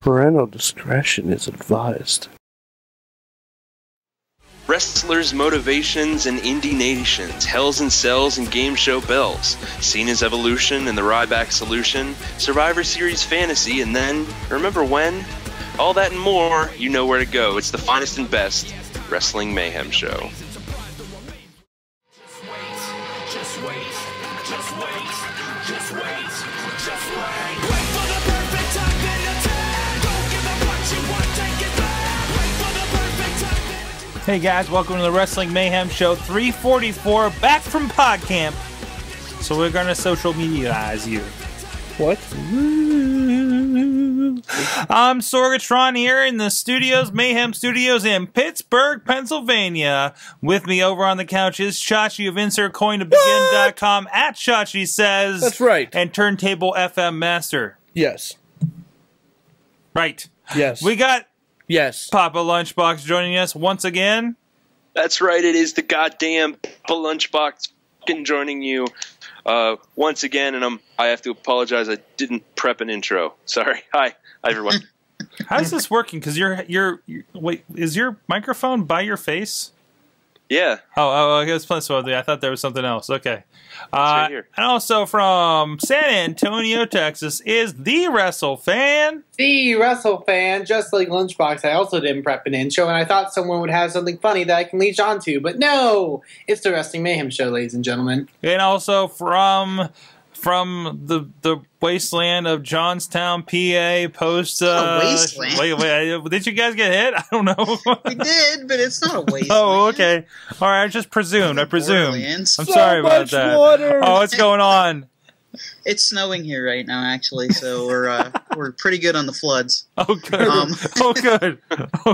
Parental discretion is advised. Wrestlers' motivations and indie nations, Hells and Cells and game show bells, Cena's evolution and the Ryback solution, Survivor Series fantasy, and then, remember when? All that and more, you know where to go. It's the finest and best Wrestling Mayhem show. Hey guys, welcome to the Wrestling Mayhem Show 344, back from PodCamp. So we're gonna social mediaize you. What? I'm Sorgatron here in the studios, Mayhem Studios in Pittsburgh, Pennsylvania. With me over on the couch is Chachi of InsertCoinToBegin.com at Chachi Says. That's right. And Turntable FM Master. Yes. Right. Yes. We got Papa Lunchbox joining us once again. That's right, it is the goddamn Papa Lunchbox joining you once again, and I have to apologize, I didn't prep an intro. Sorry. Hi everyone. How's this working? Because wait, is your microphone by your face? Yeah. Oh, I guess plus I thought there was something else. Okay. Right here. And also from San Antonio, Texas, is the WrestleFan. The WrestleFan, just like Lunchbox, I also didn't prep an intro, and I thought someone would have something funny that I can leech onto, but no! It's the Wrestling Mayhem Show, ladies and gentlemen. And also from the wasteland of Johnstown, PA, post... wasteland? Wait, did you guys get hit? I don't know. We did, but it's not a wasteland. Oh, okay. All right, I just presumed. I'm Borderlands. sorry about that. Water. Oh, what's going on? It's snowing here right now, actually, so we're pretty good on the floods. Oh, good. Good.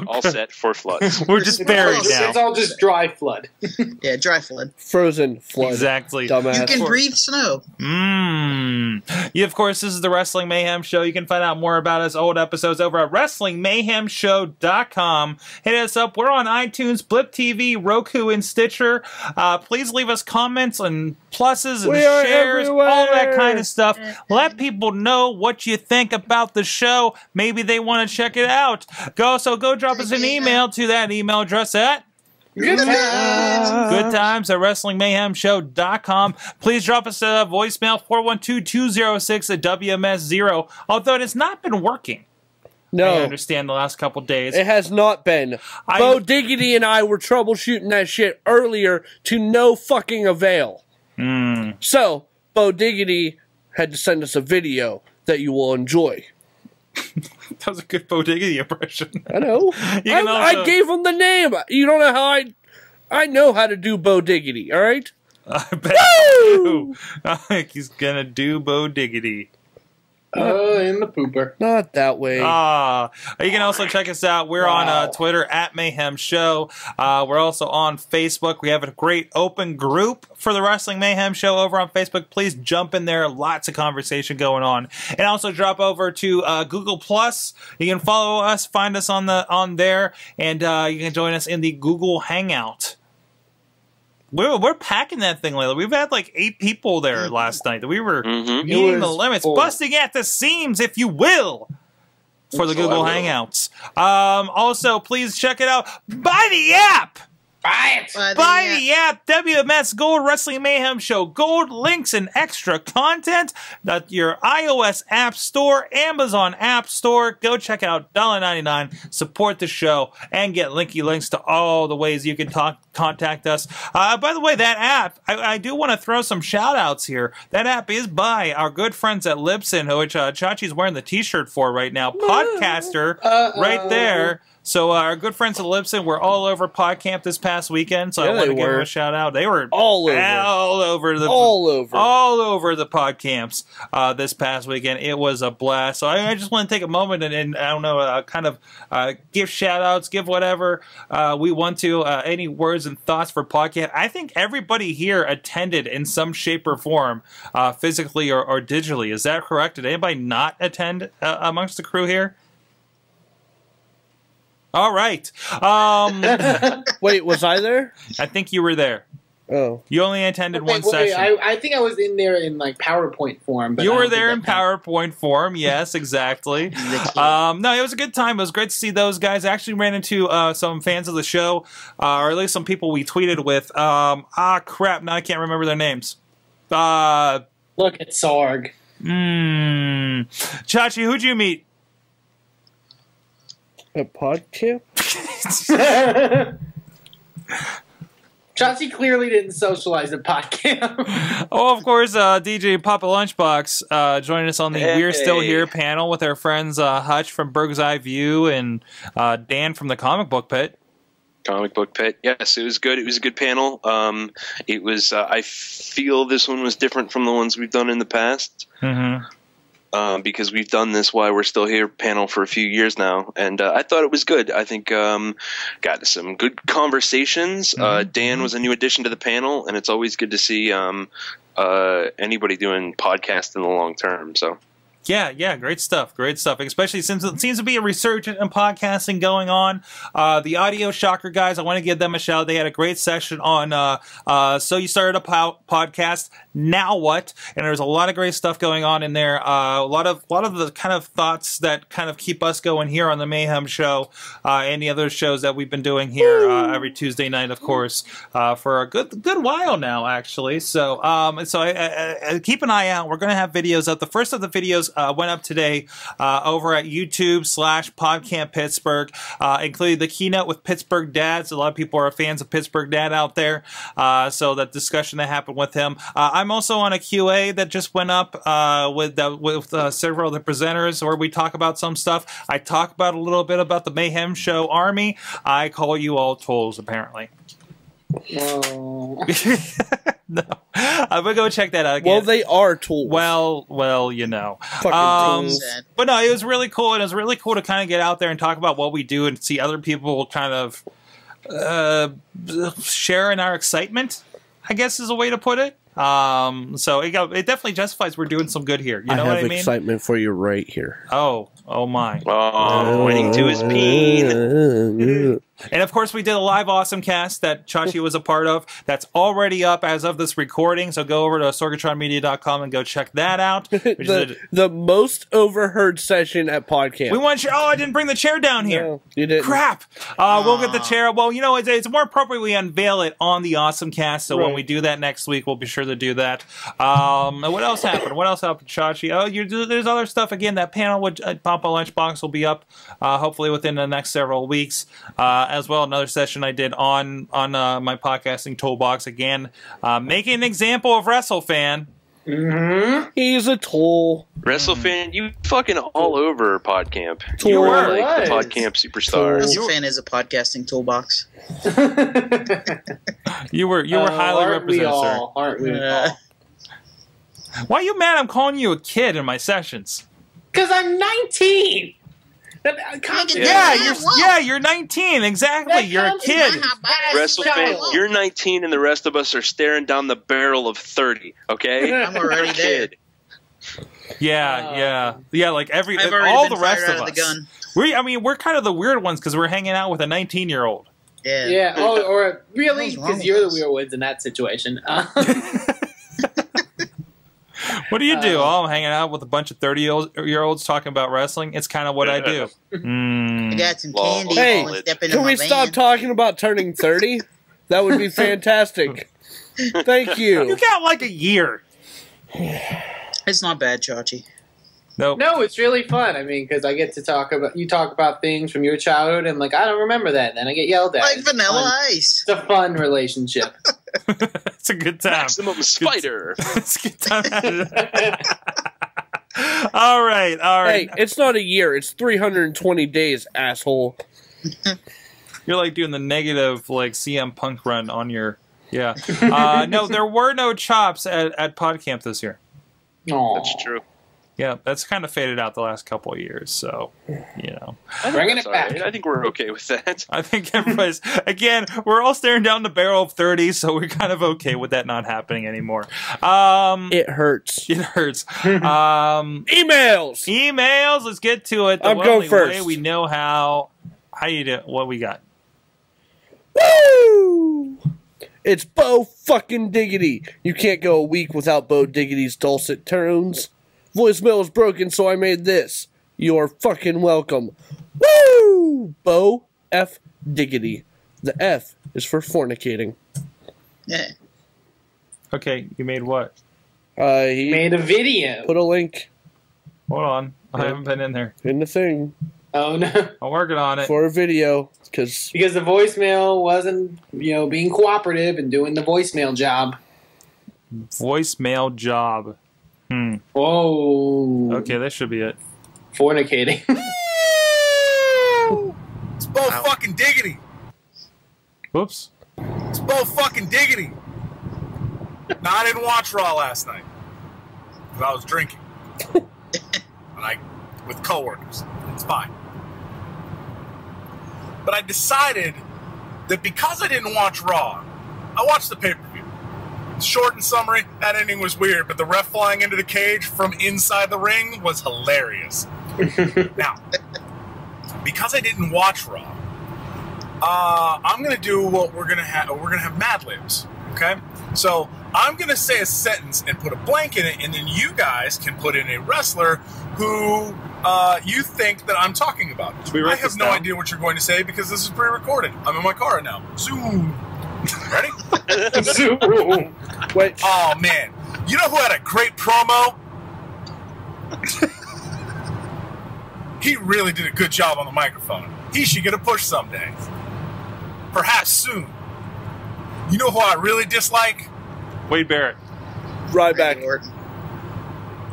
All set for floods. We're just buried now. It's all just dry flood. Yeah, dry flood. Frozen flood. Exactly. Dumbass. You can breathe snow. Yeah, of course, this is the Wrestling Mayhem Show. You can find out more about us, old episodes, over at WrestlingMayhemShow.com. Hit us up. We're on iTunes, Blip TV, Roku, and Stitcher. Please leave us comments and pluses and shares, all that kind of stuff. Let people know what you think about the show. Maybe they want to check it out. Go drop us an email to that email address at Good times at WrestlingMayhemShow.com. Please drop us a voicemail, 412-206-WMS0. Although it has not been working. No. I understand the last couple days. It has not been. Bo Diggity and I were troubleshooting that shit earlier to no fucking avail. So, Bo Diggity had to send us a video that you will enjoy. That was a good Bo Diggity impression. I know. I gave him the name. You don't know how I know how to do Bo Diggity, all right? I bet you do. I think he's going to do Bo Diggity. In the pooper. Not that way. You can also check us out. We're on Twitter at Mayhem Show. We're also on Facebook. We have a great open group for the Wrestling Mayhem Show over on Facebook. Please jump in there. Lots of conversation going on. And also drop over to Google Plus. You can follow us, find us on there, and you can join us in the Google Hangout. We're packing that thing lately. We've had like 8 people there last night. We were meeting the limits, busting at the seams, if you will, for the Google Hangouts. Also, please check it out. Buy the app! Buy it! Buy the app, WMS Gold Wrestling Mayhem Show. Gold links and extra content. That's your iOS App Store, Amazon App Store. Go check out $1.99. Support the show and get links to all the ways you can contact us. By the way, that app, I do want to throw some shout outs here. That app is by our good friends at Libsyn, which Chachi's wearing the t-shirt for right now. Podcaster right there. So our good friends at Libsyn were all over PodCamp this past weekend, so I want to give them a shout out. They were all over the PodCamps this past weekend. It was a blast. So I just want to take a moment and I don't know, kind of give shout outs, give whatever we want to, any words and thoughts for PodCamp. I think everybody here attended in some shape or form, physically or digitally. Is that correct? Did anybody not attend amongst the crew here? All right. Wait, was I there? I think you were there. Oh. You only attended one session. I think I was in there in like PowerPoint form. But you were there in PowerPoint form. Yes, exactly. No, it was a good time. It was great to see those guys. I actually ran into some fans of the show, or at least some people we tweeted with. Crap. Now I can't remember their names. Look at Sorg. Chachi, who'd you meet? At PodCamp? Chachi clearly didn't socialize at PodCamp. Oh, of course, DJ Papa Lunchbox joining us on the We're Still Here panel with our friends Hutch from Bird's Eye View and Dan from the Comic Book Pit. Comic Book Pit. Yes, it was good. It was a good panel. It was. I feel this one was different from the ones we've done in the past. Because we've done this Why We're Still Here panel for a few years now, and I thought it was good. I think got some good conversations. Dan was a new addition to the panel, and it's always good to see anybody doing podcast in the long term. So. Yeah, great stuff, especially since it seems to be a resurgence in podcasting going on. The Audio Shocker guys, I want to give them a shout. They had a great session on So You Started a Podcast, Now What? And there's a lot of great stuff going on in there. A lot of the kind of thoughts that kind of keep us going here on the Mayhem Show and the other shows that we've been doing here every Tuesday night, of course, for a good while now, actually. So I keep an eye out. We're going to have videos up. The first of the videos went up today over at YouTube/PodCamp Pittsburgh, including the keynote with Pittsburgh Dads. A lot of people are fans of Pittsburgh Dad out there, so that discussion that happened with him. I'm also on a QA that just went up with several of the presenters where we talk about some stuff. I talk about a little bit about the Mayhem Show Army. I call you all tools, apparently. Oh. No, I'm gonna go check that out again. Well, they are tools. Well, you know. Fucking tools. But no, it was really cool, and it was really cool to kind of get out there and talk about what we do and see other people kind of share in our excitement, I guess is a way to put it. So it definitely justifies we're doing some good here. You know what I mean? I have excitement for you right here. Oh my. Oh, pointing to his peen. And of course, we did a live Awesome Cast that Chachi was a part of. That's already up as of this recording. So go over to sorgatronmedia.com and go check that out. The most overheard session at PodCamp. We want you. Oh, I didn't bring the chair down here. No, you didn't. Crap. We'll get the chair. Well, you know, it's more appropriate we unveil it on the Awesome Cast. So when we do that next week, we'll be sure to do that. What else happened? What else happened, Chachi? Oh, there's other stuff. Again, that panel with Papa Lunchbox will be up hopefully within the next several weeks. As well, another session I did on my podcasting toolbox. Again, making an example of WrestleFan. He's a tool. WrestleFan, you fucking all over PodCamp. Tool. You were like the PodCamp superstar. WrestleFan is a podcasting toolbox. You were highly represented, sir. Aren't we all? Why are you mad? I'm calling you a kid in my sessions. Because I'm 19. You're 19. Exactly. You're a kid. WrestleFan, you're 19 and the rest of us are staring down the barrel of 30, okay? I'm already there. Yeah, like all the rest of us. We're kind of the weird ones because we're hanging out with a 19-year-old. Yeah. Oh, or really, because you're the weird ones in that situation. What do you do? I'm hanging out with a bunch of 30-year-olds talking about wrestling. It's kind of what I do. I got some candy. Hey, can we stop talking about turning 30? That would be fantastic. Thank you. You got like a year. It's not bad, Chachi. Nope. No, it's really fun. I mean, because I get to talk about things from your childhood, and like I don't remember that, and then I get yelled at. Like Vanilla Ice. It's a fun relationship. It's a good time. Maximum Spider. It's a good time. All right. Hey, it's not a year. It's 320 days, asshole. You're like doing the negative, like CM Punk run on your. Yeah. No, there were no chops at PodCamp this year. Aww. That's true. Yeah, that's kind of faded out the last couple of years, so, you know. Bringing it back. I think we're okay with that. I think everybody's, again, we're all staring down the barrel of 30, so we're kind of okay with that not happening anymore. It hurts. It hurts. Emails! Let's get to it. I'm going first. Way we know how you do, what we got. Woo! It's Bo fucking Diggity. You can't go a week without Bo Diggity's dulcet tones. Voicemail is broken, so I made this. You're fucking welcome. Woo! Bo F Diggity. The F is for fornicating. Yeah. Okay, you made what? He Made a video. put a link Hold on. I haven't been in there. in the thing Oh no. I'm working on it. for a video because Because the voicemail wasn't, being cooperative and doing the voicemail job. Voicemail job. Whoa. Okay, that should be it. Fornicating. It's Bo fucking Diggity. Whoops. It's Bo fucking Diggity. No, I didn't watch Raw last night because I was drinking. With coworkers. It's fine. But I decided that because I didn't watch Raw, I watched the pay-per-view. Short and summary, that ending was weird, but the ref flying into the cage from inside the ring was hilarious. Now, because I didn't watch Raw, I'm gonna do what we're gonna have. We're gonna have Mad Libs, okay? So I'm gonna say a sentence and put a blank in it, and then you guys can put in a wrestler who you think that I'm talking about. I have no idea what you're going to say because this is pre-recorded. I'm in my car right now. Zoom. Ready? Zoom. wait. Oh man, you know who had a great promo? He really did a good job on the microphone. He should get a push someday. Perhaps soon. You know who I really dislike? Wade Barrett. Ryback.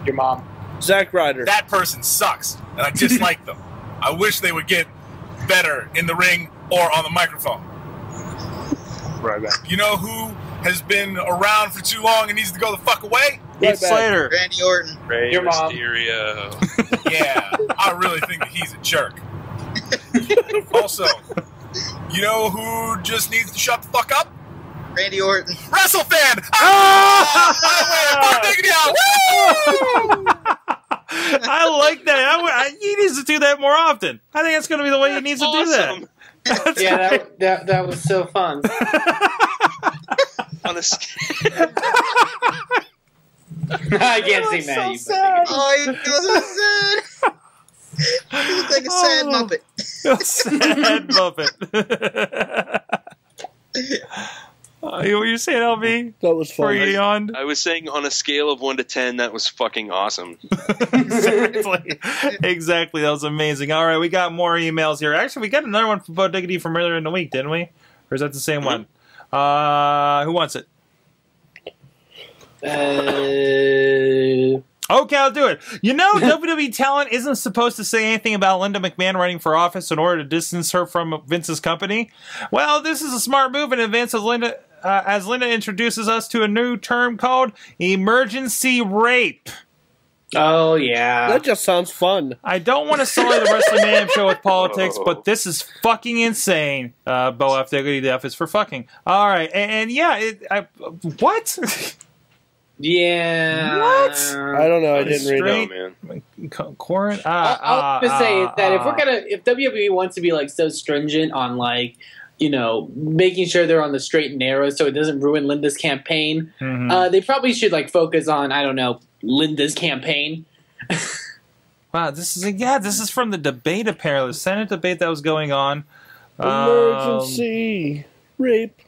Your mom. Zach Ryder. That person sucks, and I dislike them. I wish they would get better in the ring or on the microphone. Ryback. You know who has been around for too long and needs to go the fuck away? Heath Slater. Randy Orton. Rey Your mom. Mysterio. Yeah, I really think that he's a jerk. Also, you know who just needs to shut the fuck up? Randy Orton. WrestleFan! Ah! I like that. He needs to do that more often. I think that's going to be the way he needs to do that. Yeah, that was so fun. On a scale. I can't see Matt. So sad. Oh, he was so sad. He looked like a sad Muppet. Sad Muppet. What were you saying, LB? That was Before fun. you yawned? I was saying on a scale of 1 to 10, that was fucking awesome. Exactly. That was amazing. All right, we got more emails here. Actually, we got another one from Bo Diggity from earlier in the week, didn't we? Or is that the same one? Who wants it? Okay, I'll do it. You know, WWE talent isn't supposed to say anything about Linda McMahon running for office in order to distance her from Vince's company. Well, this is a smart move in advance of Linda, as Linda introduces us to a new term called emergency rape. Oh, yeah. That just sounds fun. I don't want to sully the Wrestling Mayhem show with politics, but this is fucking insane. Bo F. Diggity, the F is for fucking. All right, and yeah, what? Yeah. What? I don't know. I didn't read Straight- it. man. Corin? I'll just say that if WWE wants to be like so stringent on like, making sure they're on the straight and narrow so it doesn't ruin Linda's campaign, they probably should like focus on, I don't know, Linda's campaign. Wow, this is from the debate apparently, the Senate debate that was going on. Emergency rape.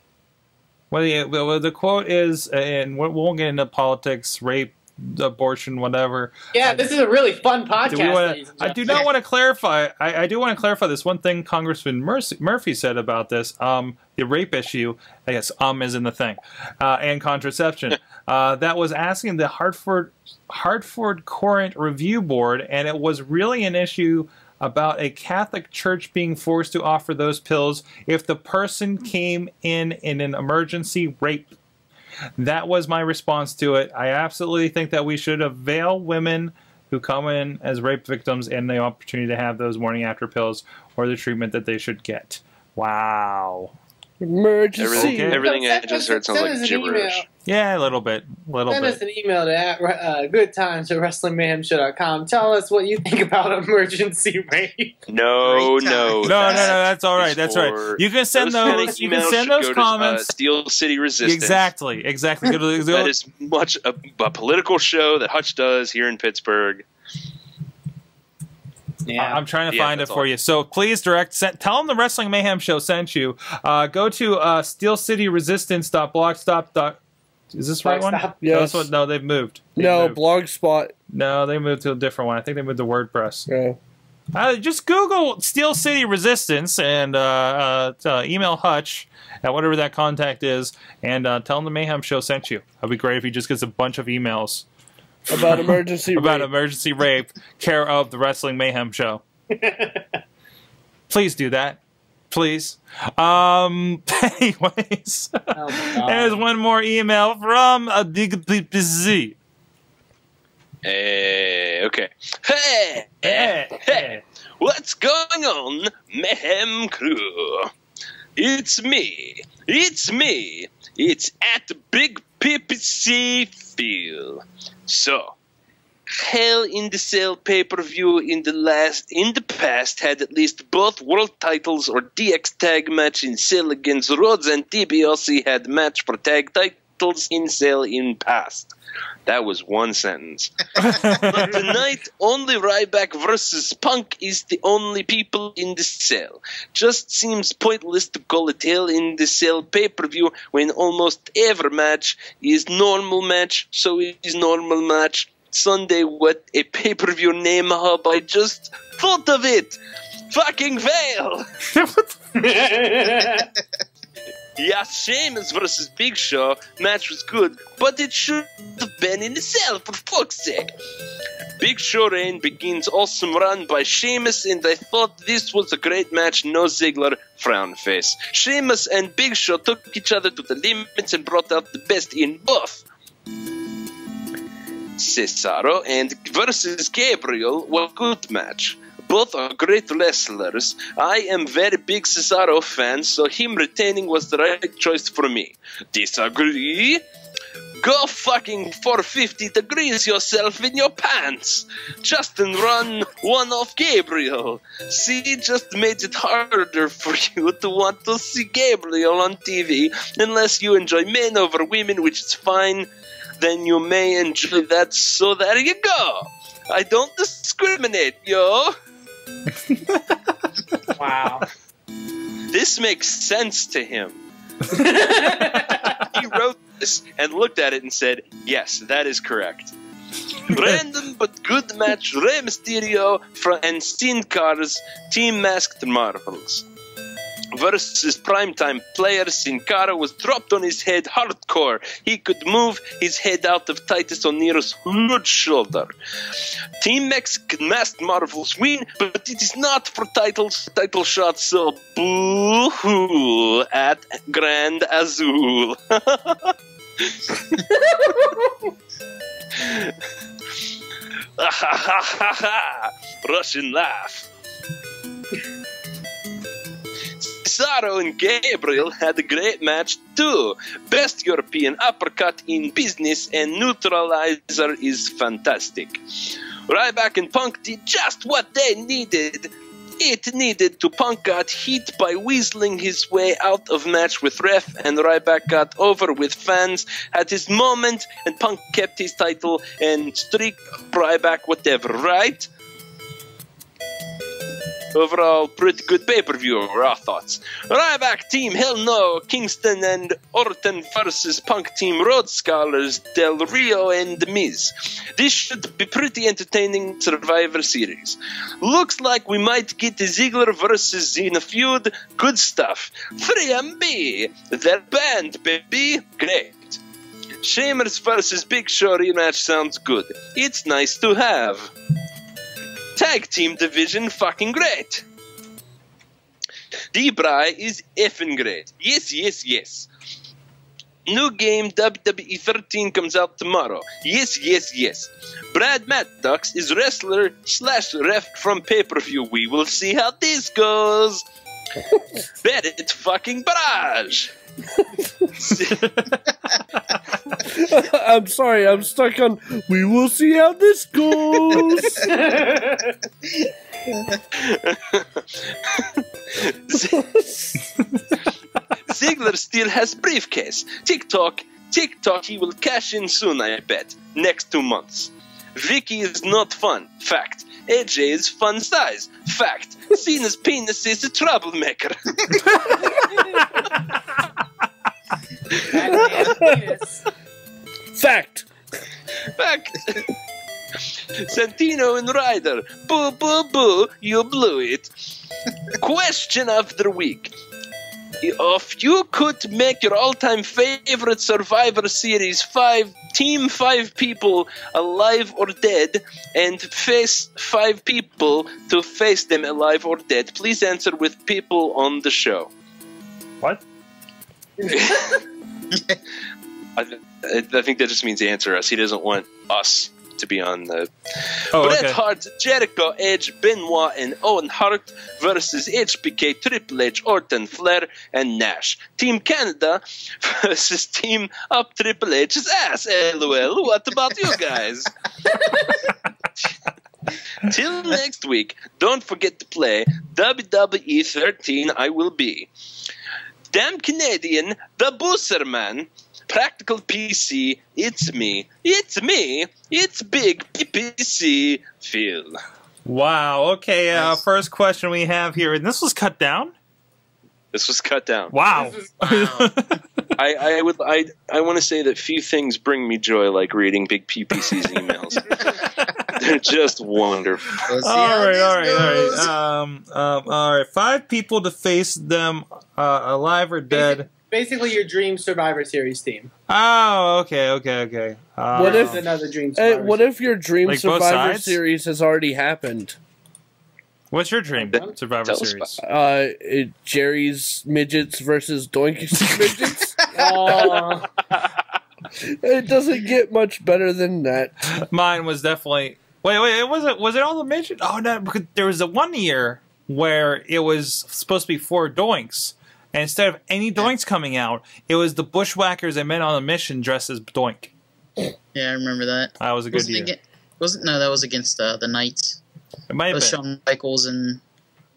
Well, the quote is, and we won't get into politics, rape, abortion, whatever. Yeah, this is a really fun podcast. I do not want to clarify. I do want to clarify this one thing Congressman Murphy said about this. The rape issue, I guess, is in the thing, and contraception. That was asking the Hartford Courant Review Board, and it was really an issue about a Catholic church being forced to offer those pills if the person came in an emergency rape. That was my response to it. I absolutely think that we should avail women who come in as rape victims and the opportunity to have those morning after pills or the treatment that they should get. Wow. Emergency. Everything I just heard sounds like gibberish. Yeah, a little bit. Send us an email to goodtimes@wrestlingmayhemshow.com. Tell us what you think about emergency rape. No, that's all right. That's right. You can send those. You can send those comments. Steel City Resistance. Exactly. That is much a political show that Hutch does here in Pittsburgh. Yeah. I'm trying to find it for you. So please tell them the Wrestling Mayhem Show sent you. Go to steelcityresistance.blogspot. Is this the right one? Yes. No, they've moved. Blogspot. No, they moved to a different one. I think they moved to WordPress. Yeah. Just Google Steel City Resistance and email Hutch at whatever that contact is, and tell them the Mayhem Show sent you. That'd be great if he just gets a bunch of emails about emergency rape, care of the Wrestling Mayhem Show. Please do that. Please. Anyways, there's one more email from a Big Z. Okay. Hey! What's going on, Mayhem Crew? It's me. It's at Big PPC Feel. So, Hell in the Cell pay-per-view in the past had at least both world titles or DX tag match in Cell against Rhodes, and TBLC had match for tag titles in Cell in past. That was one sentence. But tonight, only Ryback versus Punk is the only people in the Cell. Just seems pointless to call it Hell in the Cell pay-per-view when almost every match is normal match, so it is normal match. Sunday, what a pay-per-view name hub, I just thought of it! Fucking fail! Yeah, Sheamus versus Big Show match was good, but it should have been in the Cell, for fuck's sake. Big Show reign begins awesome run by Sheamus, and I thought this was a great match. No Ziggler, frown face. Sheamus and Big Show took each other to the limits and brought out the best in both. Cesaro and versus Gabriel was a good match. Both are great wrestlers. I am very big Cesaro fan, so him retaining was the right choice for me. Disagree? Go fucking 450 degrees yourself in your pants. Justin run one off Gabriel. See, just made it harder for you to want to see Gabriel on TV, unless you enjoy men over women, which is fine. Then you may enjoy that, so there you go. I don't discriminate, yo. Wow. This makes sense to him. He wrote this and looked at it and said, yes, that is correct. Random but good match, Rey Mysterio and Sin Cara's Team Masked Marvels versus primetime player. Sin Cara was dropped on his head hardcore. He could move his head out of Titus O'Neil's huge shoulder. Team Masked Marvels win, but it is not for title shots, so boo-hoo at Grand Azul. Russian laugh. Cesaro and Gabriel had a great match too. Best European uppercut in business, and neutralizer is fantastic. Ryback and Punk did just what they needed. It needed to. Punk got hit by weaseling his way out of match with ref, and Ryback got over with fans, had his moment, and Punk kept his title and streak. Ryback, whatever, right? Overall, pretty good pay-per-view, our thoughts. Ryback team, hell no. Kingston and Orton versus Punk team, Rhodes Scholars, Del Rio and The Miz. This should be pretty entertaining Survivor Series. Looks like we might get the Ziggler versus Xena feud. Good stuff. 3MB, their band, baby. Great. Sheamus versus Big Show rematch sounds good. It's nice to have. Tag team division fucking great. D-Bry is effing great. Yes, yes, yes. New game WWE 13 comes out tomorrow. Yes, yes, yes. Brad Maddox is wrestler / ref from pay-per-view. We will see how this goes. Bet it fucking barrage. I'm sorry, I'm stuck on. We will see how this goes. Ziggler still has briefcase. TikTok, he will cash in soon, I bet. Next 2 months. Vicky is not fun. Fact. AJ is fun size. Fact. Cena's penis is a troublemaker. Fact. Fact. Santino and Ryder. Boo, boo, boo. You blew it. Question of the week. If you could make your all-time favorite Survivor Series team 5 people alive or dead and face 5 people to face them alive or dead, please answer with people on the show. What? I think that just means answer us. He doesn't want us to be on the... Oh, Bret okay. Hart, Jericho, Edge, Benoit, and Owen Hart versus HBK, Triple H, Orton, Flair, and Nash. Team Canada versus Team Up Triple H's ass. LOL. What about you guys? Till next week, don't forget to play WWE 13 I Will Be. Damn Canadian, the Booster Man. Practical PC, it's me, it's Big PPC Phil. Wow. Okay. First question we have here, and this was cut down. This was cut down. Wow. I want to say that few things bring me joy like reading Big PPC's emails. They're just wonderful. All right. 5 people to face them, alive or dead. Basically, your dream Survivor Series team. Oh, okay. What if another dream? Survivor what if your dream Like both Survivor sides? Series has already happened? What's your dream Survivor Tell us Series? Jerry's midgets versus Doinky's midgets. Oh. It doesn't get much better than that. Mine was definitely. Wait. Was it all the midget? Oh no, because there was a 1 year where it was supposed to be 4 doinks. And instead of any doinks coming out, it was the bushwhackers I met on a mission dressed as doink. Yeah, I remember that. That was a good year. That was against the Knights. It might It have was been. Shawn Michaels and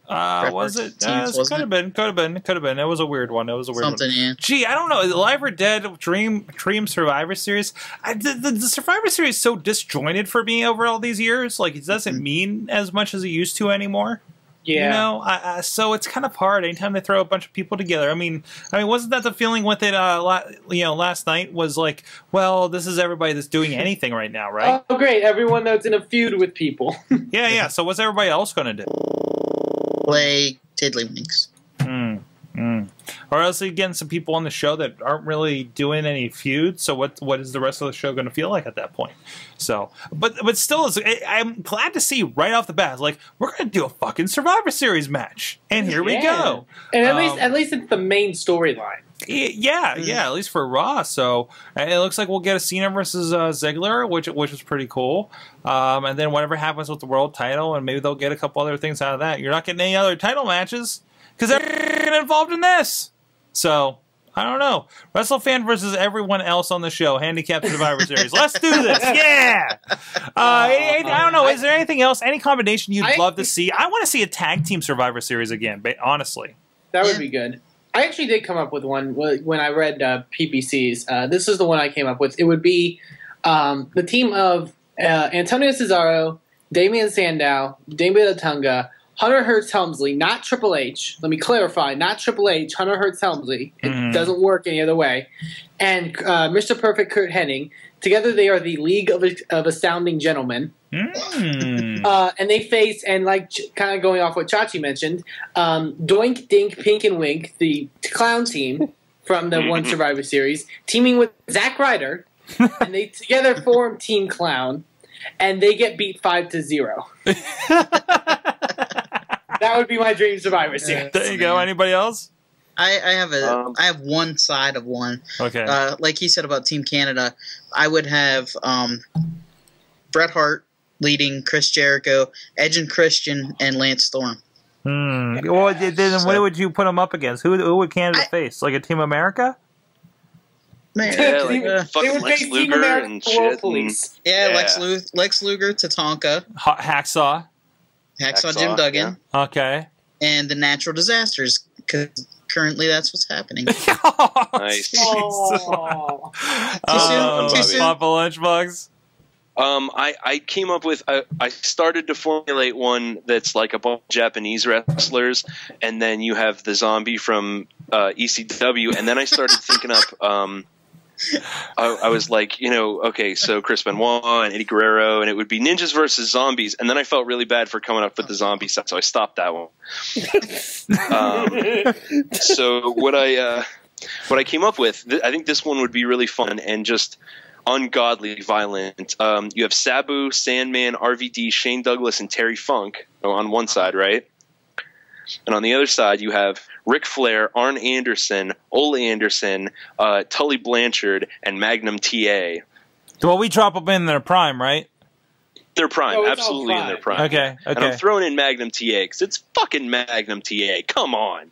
Was it? Teams, Could have been. It was a weird one. something. Yeah. Gee, I don't know. Live or Dead Dream Survivor Series. The Survivor Series is so disjointed for me over all these years. Like, it doesn't mean as much as it used to anymore. Yeah. You know, so it's kind of hard anytime they throw a bunch of people together. I mean, wasn't that the feeling with it? Last night was like, well, this is everybody that's doing anything right now, right? Oh, great! Everyone that's in a feud with people. Yeah. So what's everybody else going to do? Play Tiddlywinks. Or else you're getting some people on the show that aren't really doing any feuds. So what is the rest of the show going to feel like at that point? So, but still, I'm glad to see right off the bat, like, we're going to do a fucking Survivor Series match, and here we go. And at least it's the main storyline. Yeah, at least for Raw. So it looks like we'll get a Cena versus Ziggler, which was pretty cool. And then whatever happens with the world title, and maybe they'll get a couple other things out of that. You're not getting any other title matches because they're involved in this. So I don't know. WrestleFan versus everyone else on the show. Handicap Survivor Series. Let's do this. Yeah. I don't know. Is there anything else? Any combination you'd love to see? I want to see a tag team Survivor Series again. Honestly, that would be good. I actually did come up with one when I read PPCs. This is the one I came up with. It would be the team of Antonio Cesaro, Damian Sandow, Damian Otunga, Hunter Hearst Helmsley, not Triple H. Let me clarify, not Triple H, Hunter Hearst Helmsley. It doesn't work any other way. And Mr. Perfect Kurt Hennig. Together they are the League of Astounding Gentlemen. And they face, and like kind of going off what Chachi mentioned, Doink, Dink, Pink, and Wink, the clown team from the One Survivor Series, teaming with Zack Ryder, and they together form Team Clown, and they get beat 5-0. That would be my dream Survivor Series. There you go. Anybody else? I have one side of one. Okay. Like he said about Team Canada, I would have Bret Hart leading Chris Jericho, Edge and Christian, and Lance Storm. Well, then what would you put them up against? Who would Canada face? Like a Team America? Man, fucking Lex Luger and shit. Lex Luger, Tatanka, Hacksaw Jim Duggan. Yeah. Okay. And the natural disasters, because currently that's what's happening. Nice. Too soon? Papa Lunchbox. I came up with I started to formulate one that's like a bunch of Japanese wrestlers, and then you have the zombie from ECW, and then I started thinking up I was like, okay, so Chris Benoit and Eddie Guerrero, and it would be ninjas versus zombies, and then I felt really bad for coming up with the zombie stuff, so I stopped that one. So what I came up with, I think this one would be really fun and just ungodly violent. You have Sabu, Sandman, RVD, Shane Douglas, and Terry Funk on one side, right? And on the other side, you have Ric Flair, Arn Anderson, Ole Anderson, Tully Blanchard, and Magnum TA. Well, we drop them in their prime, right? They're prime, absolutely in their prime. Okay. And I'm throwing in Magnum TA because it's fucking Magnum TA. Come on.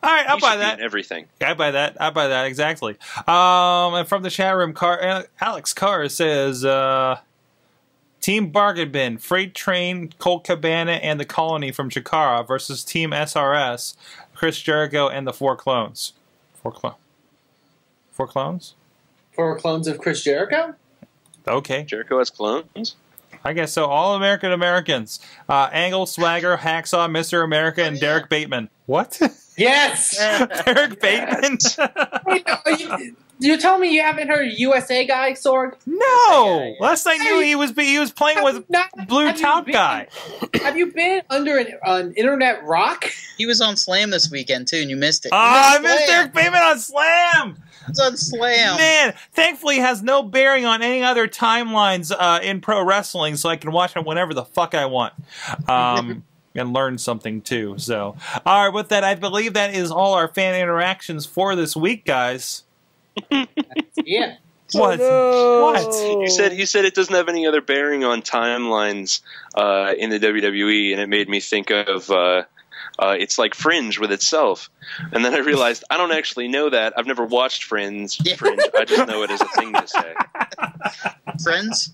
All right, I'll buy that. Everything. I buy that exactly. And from the chat room, Alex Carr says, Team Bargain Bin, Freight Train, Colt Cabana, and the Colony from Chikara versus Team SRS, Chris Jericho, and the Four Clones. Four clones? 4 clones of Chris Jericho? Okay. Jericho has clones? I guess so. All Americans. Angle, Swagger, Hacksaw, Mr. America, and Derek Bateman. What? Yes! Derek Bateman? Wait, you tell me you haven't heard USA Guy, Sorg? No! Last I knew he was playing with Blue Top Guy. Have you been under an internet rock? He was on Slam this weekend, too, and you missed it. Oh, I missed Derek Bateman on Slam! It's on Slam. Man, thankfully it has no bearing on any other timelines in pro wrestling, so I can watch it whenever the fuck I want. And learn something, too. So, all right, with that, I believe that is all our fan interactions for this week, guys. Yeah. What? Oh, no. What? You said it doesn't have any other bearing on timelines in the WWE, and it made me think of it's like Fringe with itself. And then I realized I don't actually know that. I've never watched Fringe. I just know it as a thing to say. Friends?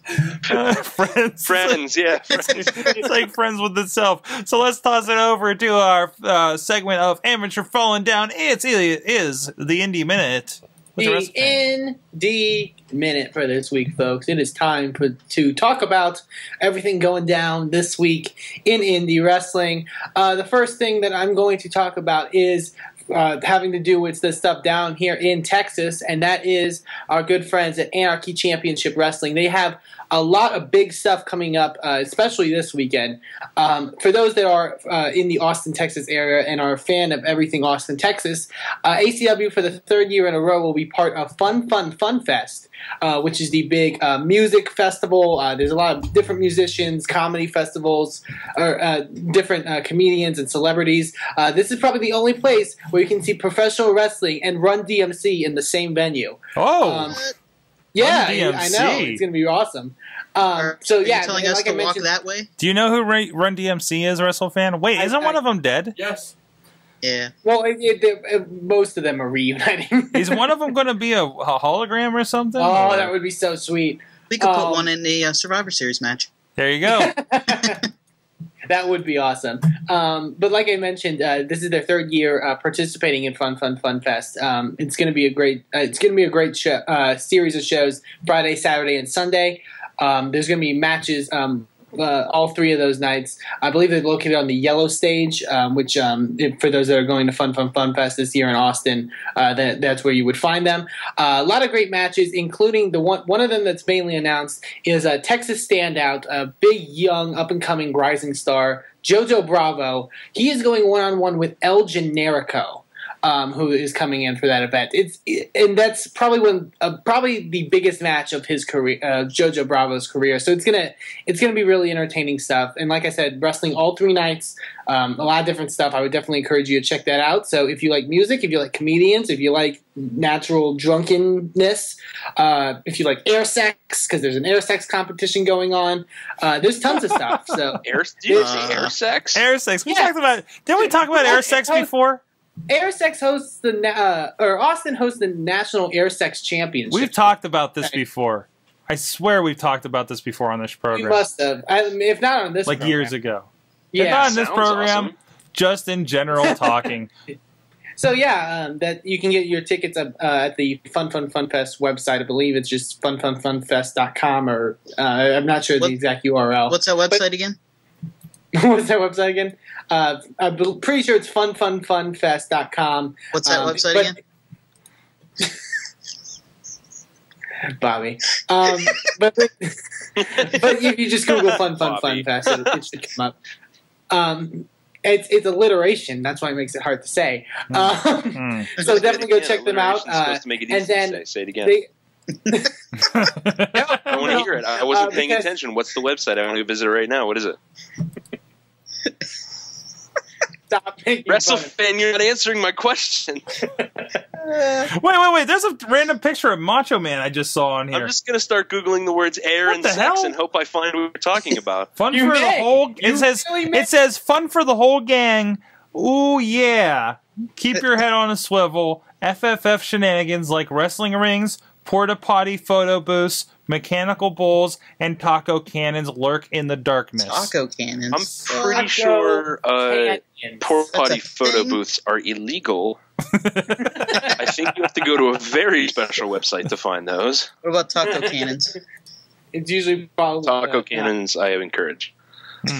Friends, yeah. It's like Friends with itself. So let's toss it over to our segment of Amateur Falling Down. It is the Indy Minute. The Indy Minute for this week, folks. It is time to talk about everything going down this week in indie wrestling. The first thing that I'm going to talk about is having to do with the stuff down here in Texas, and that is our good friends at Anarchy Championship Wrestling. They have a lot of big stuff coming up, especially this weekend. For those that are in the Austin, Texas area and are a fan of everything Austin, Texas, ACW for the 3rd year in a row will be part of Fun Fest, which is the big music festival. There's a lot of different musicians, comedy festivals, or different comedians and celebrities. This is probably the only place where you can see professional wrestling and Run DMC in the same venue. Oh! Yeah, I know. It's going to be awesome. Are you telling us to walk that way? Do you know who Run DMC is, WrestleFan? Wait, isn't one of them dead? Yes. Yeah. Well, most of them are reuniting. Is one of them going to be a hologram or something? Oh, that would be so sweet. We could put one in the Survivor Series match. There you go. That would be awesome. But like I mentioned, this is their 3rd year participating in Fun Fest. It's going to be a great show, series of shows, Friday, Saturday, and Sunday. There's going to be matches all 3 of those nights. I believe they're located on the yellow stage, which for those that are going to Fun Fest this year in Austin, that's where you would find them. A lot of great matches, including the one of them that's mainly announced is a Texas standout, a big, young, up-and-coming rising star, Jojo Bravo. He is going one-on-one with El Generico. who is coming in for that event. And that's probably probably the biggest match of his career, Jojo Bravo's career. So it's gonna be really entertaining stuff. And like I said, wrestling all 3 nights, a lot of different stuff. I would definitely encourage you to check that out. So if you like music, if you like comedians, if you like natural drunkenness, if you like air sex, because there's an air sex competition going on, there's tons of stuff. So did you say air sex? Air sex. Didn't we talk about air sex before? Air Sex hosts Austin hosts the National Air Sex Championship. We've talked about this before. I swear we've talked about this before on this program. You must have. If not on this program. Years ago. Yeah. If not on this program, awesome. just in general talking. So yeah, that you can get your tickets at the Fun Fest website. I believe it's just funfunfunfest.com, or I'm not sure the exact URL. What's that website again? What's that website again? I'm pretty sure it's funfunfunfest.com. What's that website again? Bobby. But if you just Google Fun it should come up. It's alliteration. That's why it makes it hard to say. So definitely go check them out. Supposed to make it easy and then to say it again. I want to hear it. I wasn't paying attention. What's the website? I want to visit it right now. What is it? Stop making WrestleFan, you're not answering my question. Wait. There's a random picture of Macho Man I just saw on here. I'm just going to start Googling the words air and sex and hope I find what we're talking about. Fun for the whole... It says fun for the whole gang. Ooh, yeah. Keep your head on a swivel. FFF shenanigans like wrestling rings, porta-potty photo booths, mechanical bulls, and taco cannons lurk in the darkness. Taco cannons? I'm pretty sure porta-potty photo booths are illegal. I think you have to go to a very special website to find those. What about taco cannons? It's usually probably taco cannons. I encourage.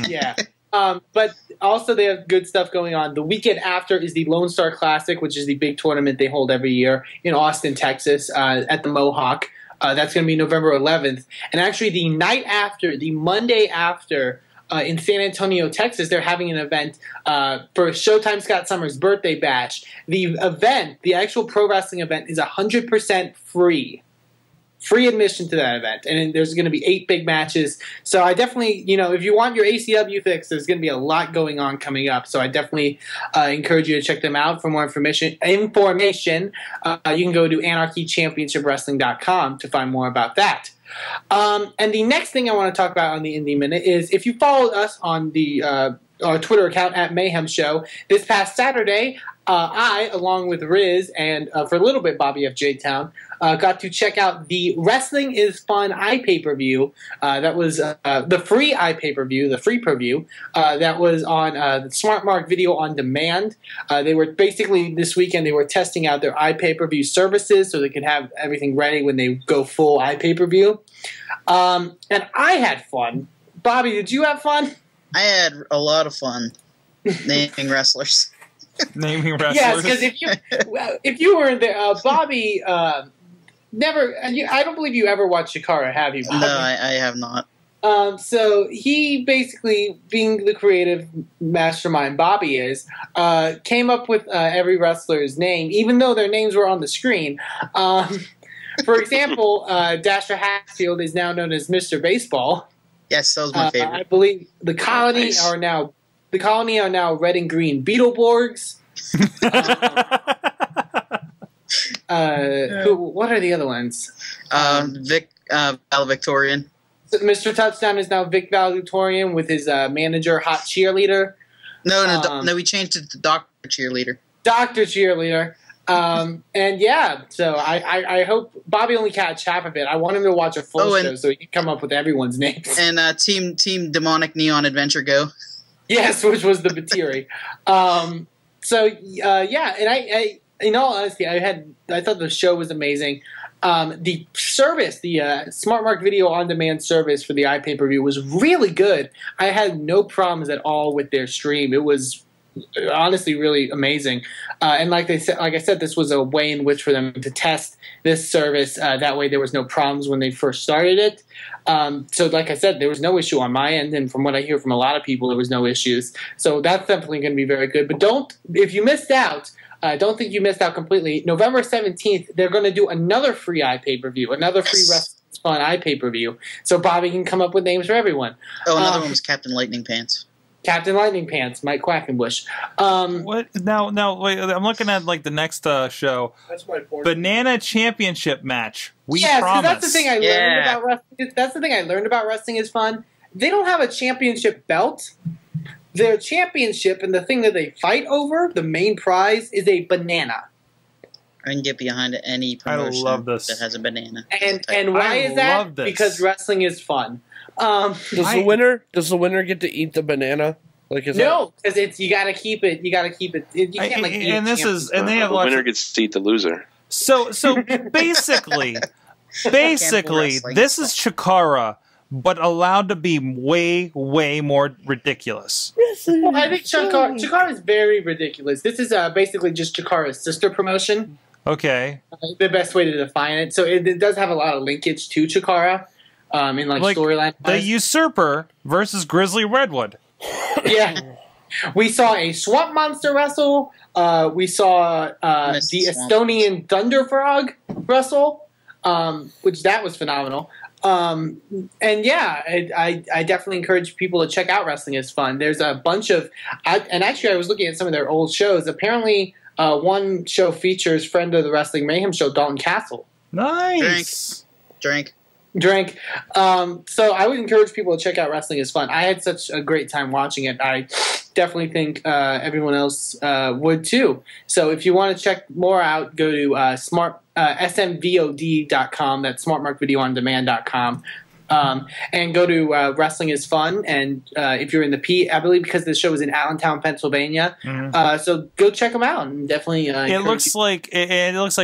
Yeah. But also they have good stuff going on. The weekend after is the Lone Star Classic, which is the big tournament they hold every year in Austin, Texas, at the Mohawk. That's going to be November 11th. And actually the night after, the Monday after, in San Antonio, Texas, they're having an event for Showtime Scott Summers' birthday bash. The event, the actual pro wrestling event, is 100% free. Free admission to that event, and there's going to be 8 big matches. So I definitely, if you want your ACW fix, there's going to be a lot going on coming up. So I definitely encourage you to check them out. For more information, you can go to anarchychampionshipwrestling.com to find more about that. And the next thing I want to talk about on the Indie Minute is if you followed us on the our Twitter account at Mayhem Show, this past Saturday, I, along with Riz and for a little bit Bobby F. J-Town, got to check out the Wrestling is Fun iPay-per-view. That was the free iPay-per-view, the free per-view, that was on the Smart Mark Video on Demand. They were basically, this weekend, they were testing out their iPay-per-view services so they could have everything ready when they go full iPay-per-view. And I had fun. Bobby, did you have fun? I had a lot of fun naming wrestlers. Naming wrestlers. Yes, because if you were there, Bobby never. I don't believe you ever watched Shikara, have you, Bobby? No, I have not. So he basically, being the creative mastermind Bobby is, came up with every wrestler's name, even though their names were on the screen. For example, Dasher Hatfield is now known as Mr. Baseball. Yes, that was my favorite. I believe the Colony are now red and green Beetleborgs. What are the other ones? Vic Valedictorian. Mr. Touchdown is now Vic Valedictorian with his manager, Hot Cheerleader. No, we changed it to Dr. Cheerleader. Dr. Cheerleader. And yeah, so I hope Bobby only catch half of it. I want him to watch a full show so he can come up with everyone's names. And Team Demonic Neon Adventure Go. Yes, which was the Batiri. Yeah, and I in all honesty, I thought the show was amazing. The service, the Smart Mark Video on Demand service for the iPay-per-view was really good. I had no problems at all with their stream. It was honestly really amazing. And like I said, this was a way in which for them to test this service. That way there was no problems when they first started it. So like I said, there was no issue on my end, and from what I hear from a lot of people, there was no issues. So that's definitely going to be very good. But if you missed out, I don't think you missed out completely. November 17th, they're going to do another free iPay-per-view, another free Wrestling's Fun iPay-per-view, so Bobby can come up with names for everyone. Oh, another one was Captain Lightning Pants. Captain Lightning Pants, Mike Quackenbush. What? Now, wait, I'm looking at like the next show. That's my point. Banana Championship match. We Yes, promise. that's the thing I learned about wrestling. That's the thing I learned about Wrestling is Fun. They don't have a championship belt. Their championship and the thing that they fight over, the main prize, is a banana. I can get behind any promotion that has a banana. And why is that? Because wrestling is fun. Does the winner get to eat the banana? No, because you got to keep it. You got to keep it. You can't like. And this is, and they have the winner gets to eat the loser. So basically, this is Chikara, but allowed to be way, way more ridiculous. Well, I think Chikara is very ridiculous. This is basically just Chikara's sister promotion. Okay. The best way to define it. So it does have a lot of linkage to Chikara in like storyline. The Usurper versus Grizzly Redwood. Yeah. We saw a swamp monster wrestle. We saw the Estonian Thunder Frog wrestle, which that was phenomenal. And yeah, I definitely encourage people to check out Wrestling is Fun. There's a bunch of, and actually I was looking at some of their old shows. Apparently, one show features friend of the Wrestling Mayhem show, Dalton Castle. Nice. Drink. So I would encourage people to check out Wrestling is Fun. I had such a great time watching it. I definitely think everyone else would too. So if you want to check more out, go to smvod.com. That's smartmarkvideoondemand.com. And go to Wrestling is Fun. And if you're in the I believe because the show is in Allentown, Pennsylvania. So go check them out and definitely. It looks like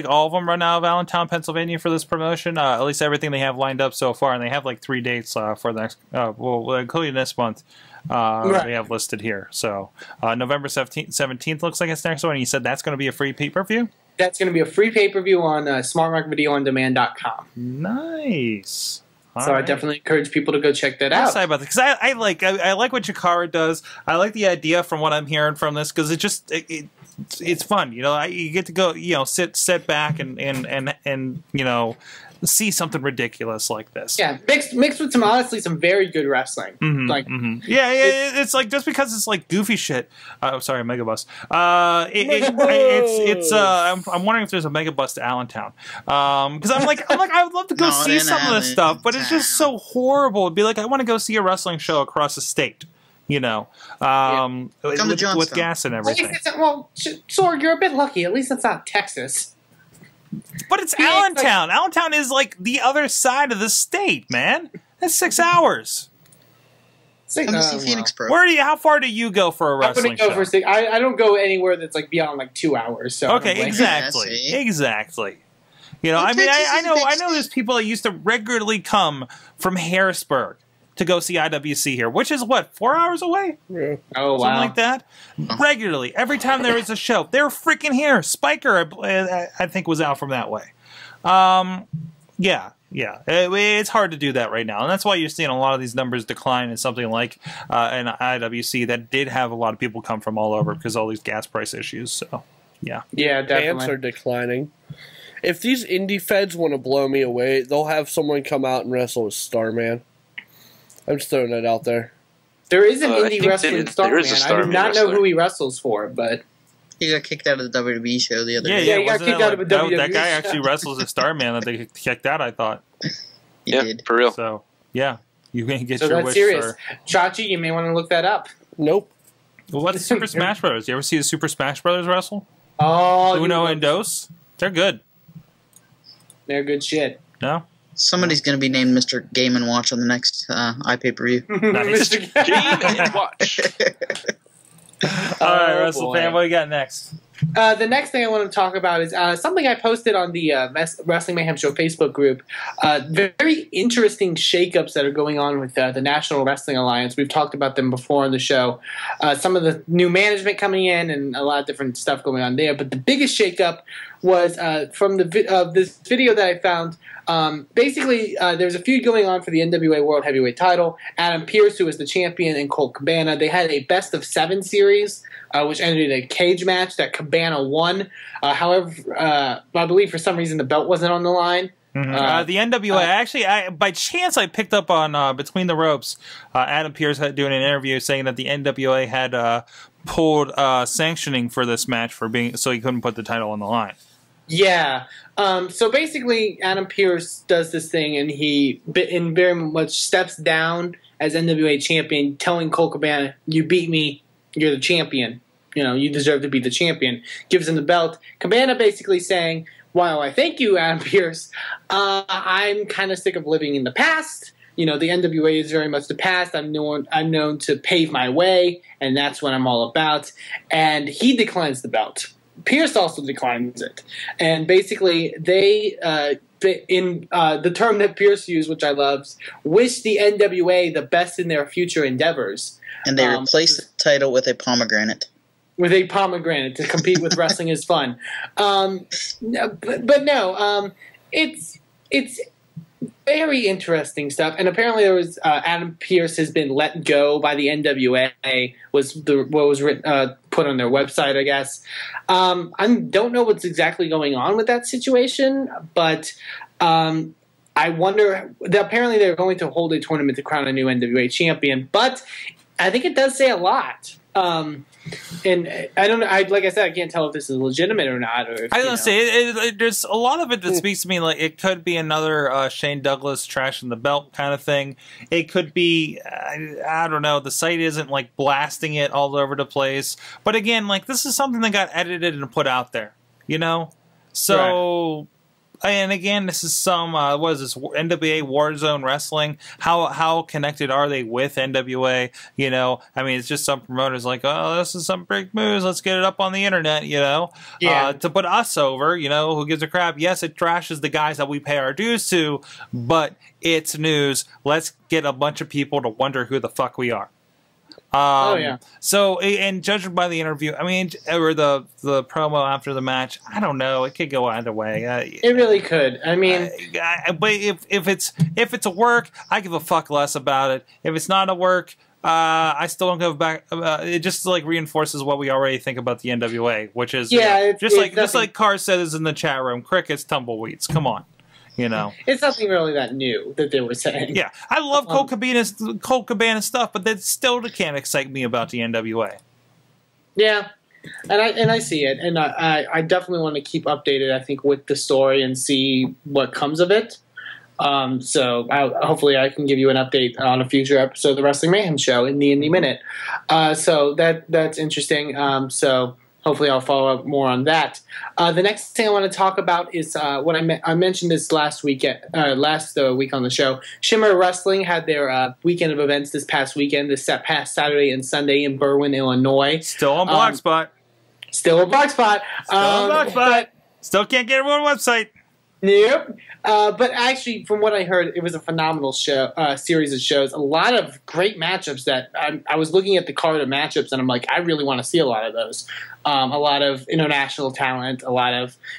all of them run out of Allentown, Pennsylvania for this promotion. At least everything they have lined up so far, and they have like 3 dates for the next, including this month. They have listed here. So November 17th looks like it's next one. And you said that's going to be a free pay-per-view? That's going to be a free pay-per-view on smartmarkvideoondemand.com. Nice. So I definitely encourage people to go check that out. I'm excited about that because I like what Chikara does. I like the idea from what I'm hearing from this because it's fun. You get to go sit back and see something ridiculous like this. Yeah, mixed with some very good wrestling. It's like just because it's like goofy shit. Sorry, Megabus. I'm wondering if there's a Megabus to Allentown. Because I'm like I would love to go see some of this stuff, but it's just so horrible. It'd be like I want to go see a wrestling show across the state. With gas and everything. Sorg, you're a bit lucky. At least it's not Texas. But it's Allentown. Allentown is like the other side of the state, man. That's 6 hours. Come to see Phoenix Pro. How far do you go for a wrestling show? I don't go anywhere that's like beyond like 2 hours. So okay, exactly. I know there's people that used to regularly come from Harrisburg to go see IWC here, which is what, 4 hours away? Yeah. Oh, wow. Something like that. Regularly. Every time there is a show. They're freaking here. Spiker, I think, was out from that way. It's hard to do that right now. And that's why you're seeing a lot of these numbers decline in something like an IWC that did have a lot of people come from all over because of all these gas price issues. So, yeah. Yeah, definitely. Fans are declining. If these indie feds want to blow me away, they'll have someone come out and wrestle with Starman. I'm just throwing that out there. There is an indie wrestling Starman. I do not know who he wrestles for, but he got kicked out of the WWE show the other day. Yeah, he got kicked out of a WWE. That guy actually wrestles a Starman that they kicked out. I thought. He did. For real. So yeah, you can get your wish. That's serious. Chachi, you may want to look that up. Nope. Well, what's Super Smash Brothers? You ever see the Super Smash Brothers wrestle? Oh, Uno and Dos. They're good. They're good shit. No. Somebody's going to be named Mr. Game & Watch on the next iPay-per-view. Nice. Game & Watch. All right, WrestleFan, what do you got next? The next thing I want to talk about is something I posted on the Wrestling Mayhem Show Facebook group. Very interesting shakeups that are going on with the National Wrestling Alliance. We've talked about them before on the show. Some of the new management coming in and a lot of different stuff going on there. But the biggest shakeup was from this video that I found Basically, there's a feud going on for the NWA World Heavyweight title. Adam Pearce, who was the champion, and Colt Cabana. They had a best-of-7 series, which ended in a cage match that Cabana won. However, I believe for some reason the belt wasn't on the line. Mm-hmm. The NWA, actually, by chance, I picked up on Between the Ropes. Adam Pearce had doing an interview saying that the NWA had pulled sanctioning for this match so he couldn't put the title on the line. Yeah. So basically, Adam Pearce does this thing, and he very much steps down as NWA champion, telling Colt Cabana, "You beat me, you're the champion. You deserve to be the champion." Gives him the belt. Cabana basically saying, "While I thank you, Adam Pearce, I'm kind of sick of living in the past. The NWA is very much the past. I'm known to pave my way, and that's what I'm all about." And he declines the belt. Pearce also declines it. And basically, they in the term that Pearce used, which I loved, wish the NWA the best in their future endeavors. And they replaced the title with a pomegranate. With a pomegranate to compete with Wrestling is Fun. But no, it's very interesting stuff. And apparently there was Adam Pearce has been let go by the NWA was what was put on their website, I guess. I don't know what's exactly going on with that situation, but I wonder. Apparently they're going to hold a tournament to crown a new NWA champion, but I think it does say a lot. And I don't know. Like I said, I can't tell if this is legitimate or not. Or if, I was gonna say there's a lot of it that speaks to me. Like it could be another Shane Douglas trash in the belt kind of thing. It could be I don't know. The site isn't like blasting it all over the place. But again, like this is something that got edited and put out there. So. Right. And again, this is some what is this NWA Warzone Wrestling? How connected are they with NWA? I mean, it's just some promoters like, oh, this is some big moves. Let's get it up on the internet. To put us over. Who gives a crap? Yes, it trashes the guys that we pay our dues to, but it's news. Let's get a bunch of people to wonder who the fuck we are. So, and judging by the interview, I mean, or the promo after the match, I don't know. It could go either way. It really could. I mean, but if it's a work, I give a fuck less about it. If it's not a work, I still don't give back. It just like reinforces what we already think about the NWA, which is just like Carr says in the chat room, crickets, tumbleweeds. Come on. It's nothing really that new that they were saying. Yeah, I love Colt Cabana stuff, but that still can't excite me about the NWA. Yeah, and I see it, and I definitely want to keep updated. I think with the story and see what comes of it. So hopefully I can give you an update on a future episode of the Wrestling Mayhem Show in the Indy Minute. So that's interesting. So. Hopefully I'll follow up more on that. The next thing I want to talk about is what I mentioned this last week on the show. Shimmer Wrestling had their weekend of events this past weekend, this past Saturday and Sunday in Berwyn, Illinois. Still on Blogspot. Still on Blogspot. Still can't get it on the website. Yep. But actually, from what I heard, it was a phenomenal series of shows. A lot of great matchups that I was looking at the card of matchups, and I'm like, I really want to see a lot of those. A lot of international talent,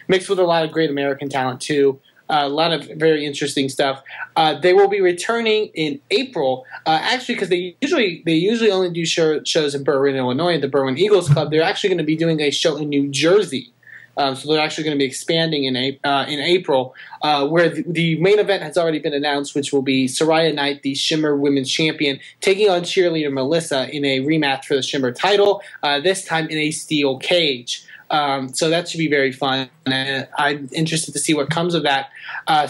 mixed with a lot of great American talent too. A lot of very interesting stuff. They will be returning in April, actually, because they usually only do shows in Berwyn, Illinois, at the Berwyn Eagles Club. They're actually going to be doing a show in New Jersey. So they're actually going to be expanding in April, where the main event has already been announced, which will be Soraya Knight, the Shimmer Women's Champion, taking on cheerleader Melissa in a rematch for the Shimmer title, this time in a steel cage. So that should be very fun. I'm interested to see what comes of that.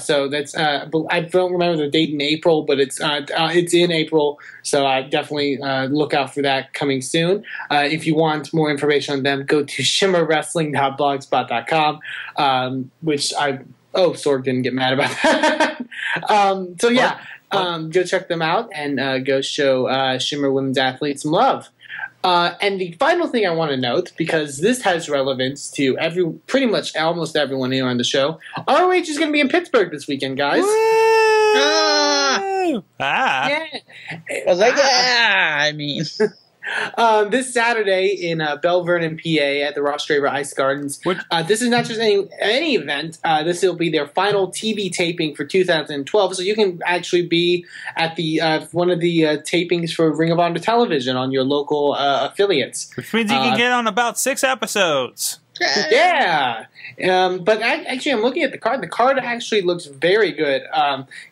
So that's I don't remember the date in April, but it's in April. So I definitely look out for that coming soon. If you want more information on them, go to shimmerwrestling.blogspot.com, which Sorg didn't get mad about that. So yeah, go check them out and go show Shimmer Women's Athletes some love. And the final thing I want to note, because this has relevance to pretty much almost everyone here on the show, ROH is going to be in Pittsburgh this weekend, guys. I was like, I mean. This Saturday in Belle Vernon, PA, at the Ross Draver Ice Gardens. This is not just any event. This will be their final TV taping for 2012. So you can actually be at the one of the tapings for Ring of Honor Television on your local affiliates. Which means you can get on about 6 episodes. Yeah. But I'm looking at the card. The card actually looks very good.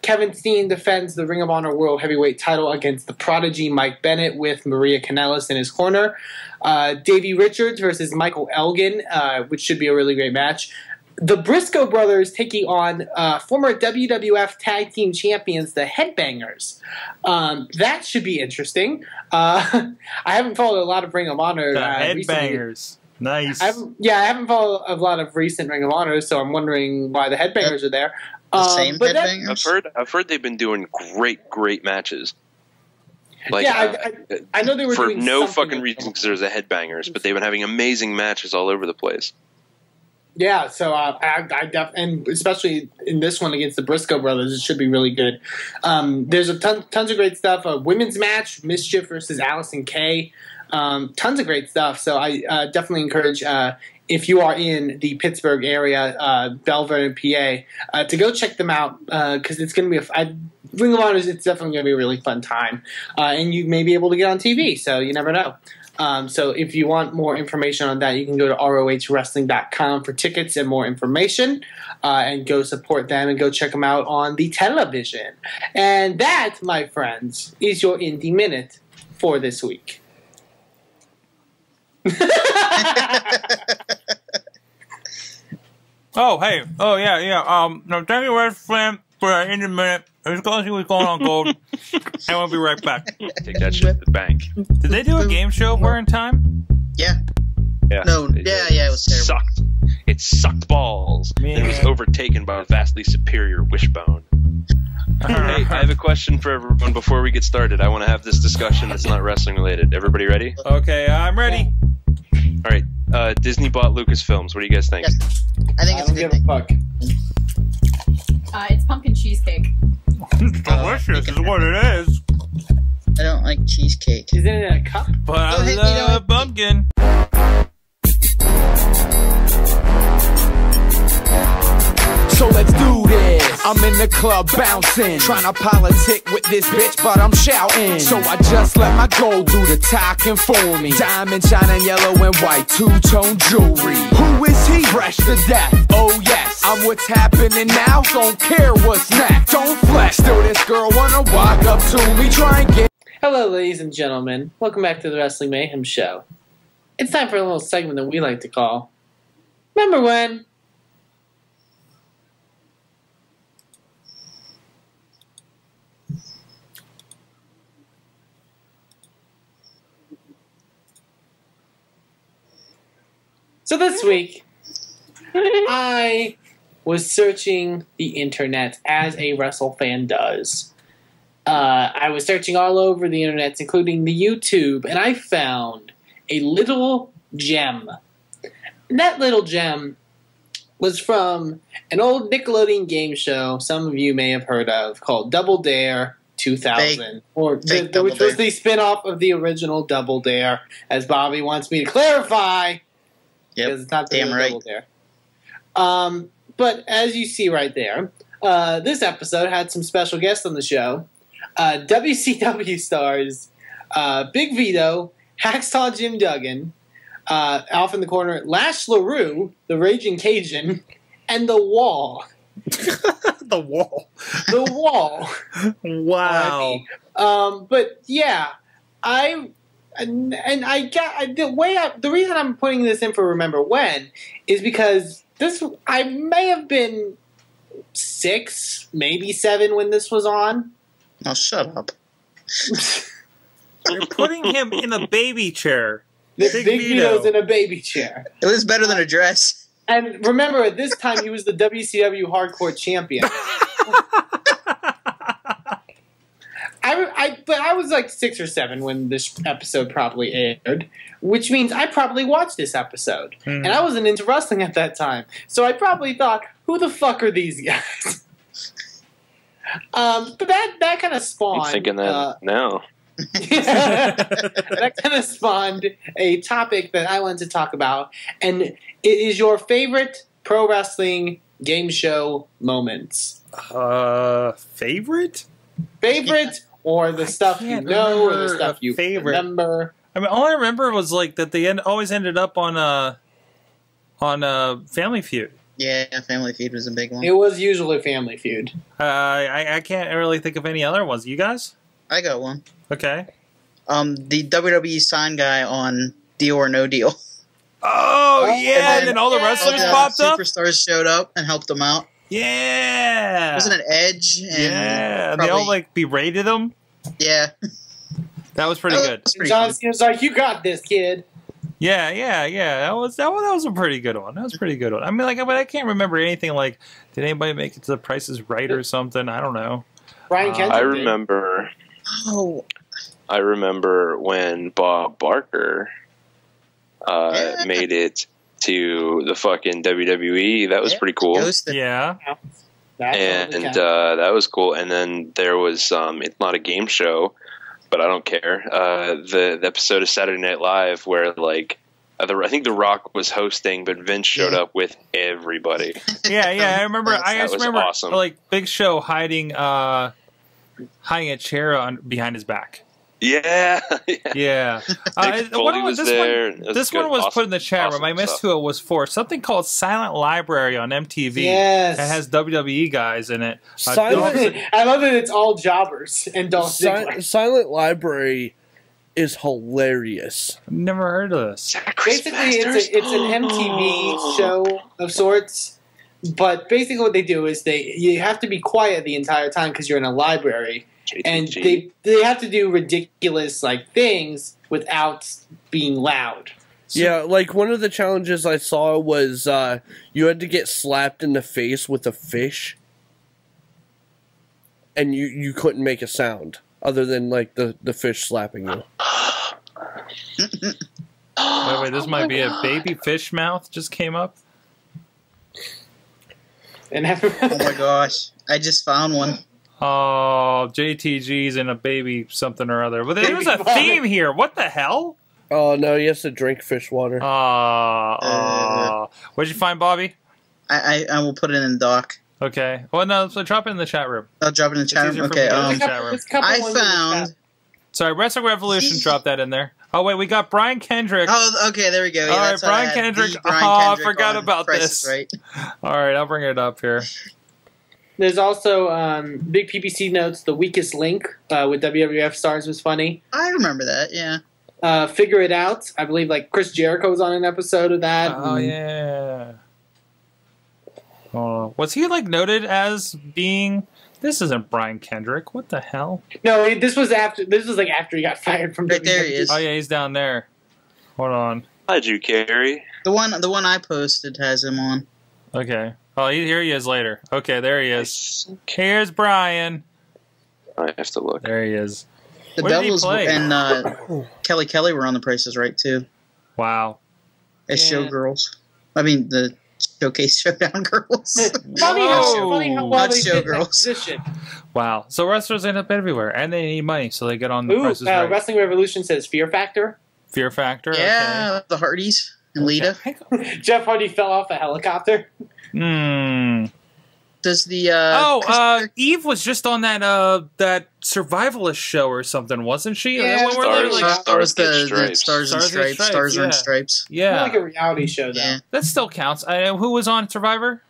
Kevin Steen defends the Ring of Honor World Heavyweight title against the prodigy Mike Bennett with Maria Kanellis in his corner. Davey Richards versus Michael Elgin, which should be a really great match. The Briscoe brothers taking on former WWF Tag Team Champions, the Headbangers. That should be interesting. I haven't followed a lot of Ring of Honor. The Headbangers. Recently. Nice. I haven't followed a lot of recent Ring of Honor, so I'm wondering why the Headbangers are there. The same Headbangers? I've heard they've been doing great matches. Like, I know they were for doing no something fucking reason because there's a Headbangers, but they've been having amazing matches all over the place. Yeah, so and especially in this one against the Briscoe brothers, it should be really good. There's tons of great stuff. A women's match, Mischief versus Allison Kay. Tons of great stuff. So I definitely encourage, if you are in the Pittsburgh area, Belle Vernon, PA, to go check them out because it's going to be Ring of Honor. It's definitely going to be a really fun time, and you may be able to get on TV. So you never know. So if you want more information on that, you can go to rohwrestling.com for tickets and more information, and go support them and go check them out on the television. And that, my friends, is your Indie Minute for this week. Oh, hey. Oh, yeah. No, thank you, Wrestling, for in a minute. Let's go see what's going on, Gold. And we'll be right back. Take that shit to the bank. Did they do a game show for in time? Yeah. Yeah. No, it was terrible. Sucked. It sucked balls. Man. It was overtaken by a vastly superior Wishbone. Hey, I have a question for everyone before we get started. I want to have this discussion that's not wrestling related. Everybody ready? Okay, I'm ready. All right. Disney bought Lucasfilms. What do you guys think? Yes. I think it's a good thing. Fuck. It's pumpkin cheesecake. Delicious is what it is. I don't like cheesecake. Is it in a cup? But I love pumpkin. So let's do this. I'm in the club bouncing, trying to politic with this bitch, but I'm shouting. So I just let my gold do the talking for me. Diamond shining yellow and white, two-tone jewelry. Who is he? Fresh to death. Oh yes, I'm what's happening now. Don't care what's next. Don't flex. Still this girl wanna walk up to me, try and get. Hello, ladies and gentlemen. Welcome back to the Wrestling Mayhem Show. It's time for a little segment that we like to call Remember When? So this week, I was searching the internet as a WrestleFan does. I was searching all over the internet, including the YouTube, and I found a little gem. And that little gem was from an old Nickelodeon game show some of you may have heard of called Double Dare 2000, which was the spin-off of the original Double Dare, as Bobby wants me to clarify. Yep, because it's not the damn right. Double Dare. But as you see right there, this episode had some special guests on the show. WCW stars Big Vito, Hacksaw Jim Duggan, Alf in the Corner, Lash LaRue, the Raging Cajun, and The Wall. The Wall. The Wall. Wow. But yeah, the reason I'm putting this in for Remember When is because I may have been 6, maybe 7 when this was on. Oh, shut up. You're putting him in a baby chair. Big Vito's in a baby chair. It was better than a dress. And remember, at this time, he was the WCW Hardcore Champion. But I was like 6 or 7 when this episode probably aired, which means I probably watched this episode. And I wasn't into wrestling at that time. So I probably thought, who the fuck are these guys? But that kind of spawned. I'm thinking that now. that kind of spawned a topic that I wanted to talk about, and it is your favorite pro wrestling game show moments. Favorite, or the stuff you know, or the stuff you remember. I mean, all I remember was like that they always ended up on Family Feud. Yeah, Family Feud was a big one. It was usually Family Feud. I can't really think of any other ones. You guys? I got one. Okay. The WWE sign guy on Deal or No Deal. Oh yeah, and then all the wrestlers popped up. Superstars showed up and helped them out. Yeah. Wasn't it Edge? And they all like berated him. Yeah. That was pretty good. John Cena's like, "You got this, kid." Yeah. That was a pretty good one. That was a pretty good one. I mean, but I can't remember anything like. Did anybody make it to The Price is Right or something? I don't know. Brian Kendrick. I remember. Oh. I remember when Bob Barker made it to the fucking WWE. That was pretty cool. Yeah. That was cool. And then there was it's not a game show, but I don't care. The episode of Saturday Night Live where like I think The Rock was hosting, but Vince showed up with everybody. Yeah. I remember. I just remember awesome. Like Big Show hiding a chair behind his back. Yeah. This one was put in the chat room. I missed who it was for. Something called Silent Library on MTV. Yes. It has WWE guys in it. I love that it's all jobbers and Dolph Ziggler. Silent Library is hilarious. I've never heard of this. Basically, it's an MTV show of sorts. But basically what they do is you have to be quiet the entire time because you're in a library. And they have to do ridiculous like things without being loud. Yeah, like one of the challenges I saw was you had to get slapped in the face with a fish, and you couldn't make a sound other than like the fish slapping you. Wait, this might be a baby fish mouth just came up. And oh my gosh, I just found one. Oh, JTG's and a baby something or other. But there was a theme here. What the hell? Oh, no, he has to drink fish water. What'd you find, Bobby? I will put it in the doc. Okay. Well, no, so drop it in the chat room. I'll drop it in the chat room. Okay. I found... Sorry, Wrestling Revolution dropped that in there. Oh, wait, we got Brian Kendrick. Oh, okay, there we go. Yeah, all right, Brian Kendrick. I forgot about this. Right. All right, I'll bring it up here. There's also big PPC notes. The weakest link with WWF stars was funny. I remember that. Yeah. Figure It Out. I believe like Chris Jericho was on an episode of that. Oh yeah. Was he like noted as being? This isn't Brian Kendrick. What the hell? No, this was after. This was like after he got fired from. Right there he is. Oh yeah, he's down there. Hold on. How'd you carry? The one I posted has him on. Okay. Oh, here he is later. Okay, there he is. Here's Brian. I have to look. There he is. The Devils and Kelly were on The Price is Right too. Wow. As showgirls. I mean the Showcase Showdown girls. funny how well they did that position. Wow. So wrestlers end up everywhere, and they need money, so they get on The Price is Right. Wrestling Revolution says Fear Factor. Fear Factor. Yeah, okay. the Hardys and Lita. Jeff Hardy fell off a helicopter. Does the Eve was just on that survivalist show or something, wasn't she? Yeah, Stars and Stripes. Yeah, like a reality show though. Yeah. That still counts. Who was on Survivor?